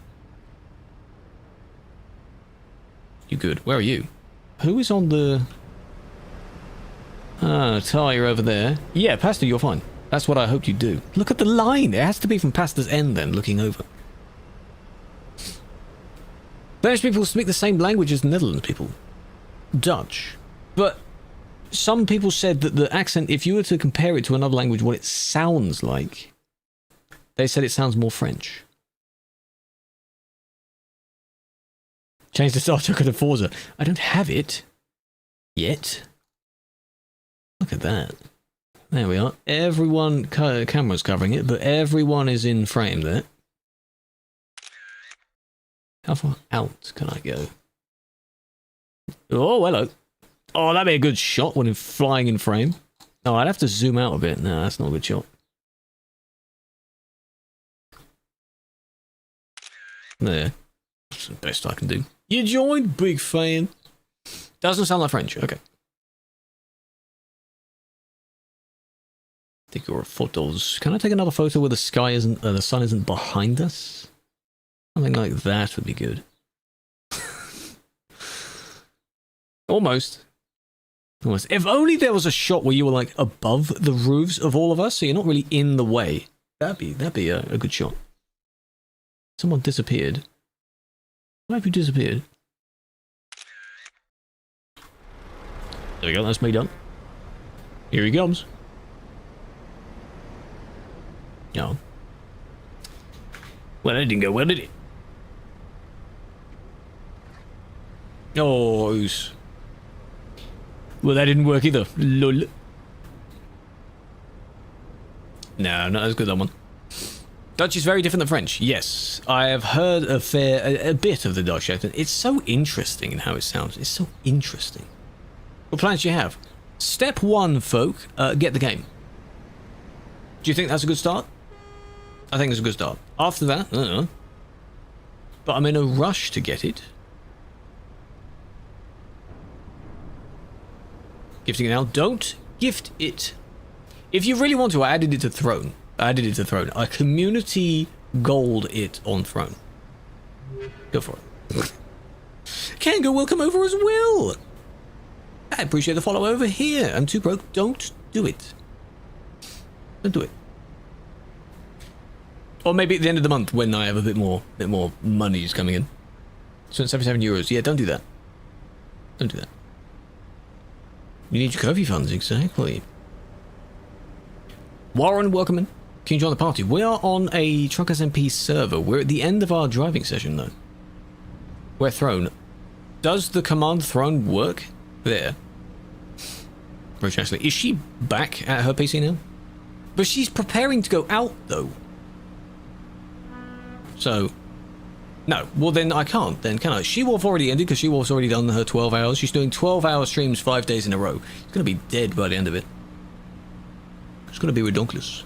You good? Where are you? Who is on the... Ah, Tar, you're over there. Yeah, Pasta, you're fine. That's what I hoped you'd do. Look at the line. It has to be from Pasta's end then, looking over. Danish people speak the same language as Netherlands people. Dutch. But some people said that the accent, if you were to compare it to another language, what it sounds like, they said it sounds more French. Change the Star Trek to Forza. I don't have it. Yet. Look at that. There we are. Everyone, camera's covering it, but everyone is in frame there. How far out can I go? Oh, hello. Oh, that'd be a good shot when flying in frame. Oh, I'd have to zoom out a bit. No, that's not a good shot. There. That's the best I can do. You joined, big fan. Doesn't sound like French. Okay. Take your photos. Can I take another photo where the sky isn't, the sun isn't behind us? Something like that would be good. Almost. Almost. If only there was a shot where you were like above the roofs of all of us, so you're not really in the way. That'd be a good shot. Someone disappeared. Why have you disappeared? There we go, that's me done. Here he comes. No. Well, that didn't go well, did it? Oh, well, that didn't work either. Lol. No, not as good, that one. Dutch is very different than French. Yes, I have heard a bit of the Dutch accent. It's so interesting in how it sounds. It's so interesting. What plans do you have? Step 1, folk, get the game. Do you think that's a good start? I think it's a good start. After that, I don't know. But I'm in a rush to get it. Gifting it now. Don't gift it. If you really want to, I added it to Throne. I community gold it on Throne. Go for it. Kango will come over as well. I appreciate the follow over here. I'm too broke. Don't do it. Don't do it. Or maybe at the end of the month when I have a bit more money's coming in. So it's €77. Yeah, don't do that. Don't do that. You need your curfew funds, exactly. Warren, welcome in. Can you join the party? We are on a Truckers MP server. We're at the end of our driving session, though. We're Throne. Does the command Throne work? There. Rich Ashley. Is she back at her PC now? But she's preparing to go out, though. So, no. Well, then I can't, then, can I? She-Wolf already ended, because She-Wolf's already done her 12 hours. She's doing 12-hour streams 5 days in a row. She's going to be dead by the end of it. It's going to be ridiculous.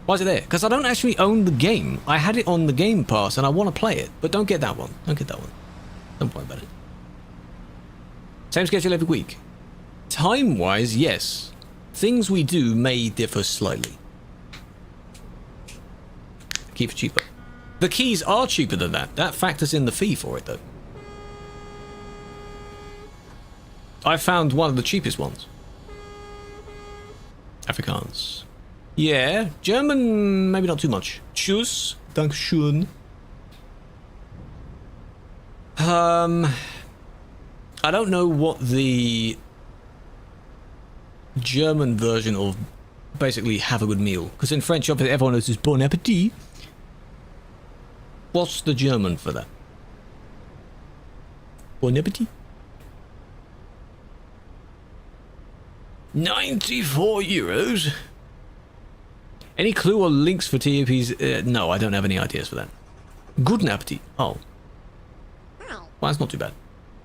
Why is it there? Because I don't actually own the game. I had it on the Game Pass, and I want to play it. But don't get that one. Don't get that one. Don't worry about it. Same schedule every week. Time-wise, yes. Things we do may differ slightly. Keep it cheaper. The keys are cheaper than that. That factors in the fee for it, though. I found one of the cheapest ones. Afrikaans. Yeah, German, maybe not too much. Tschüss, Dankeschön. I don't know what the German version of basically have a good meal, because in French, obviously, everyone knows it's bon appetit. What's the German for that? Bon appetit? €94. Any clue or links for TAPs? No, I don't have any ideas for that. Guten appetit. Oh. Well, that's not too bad.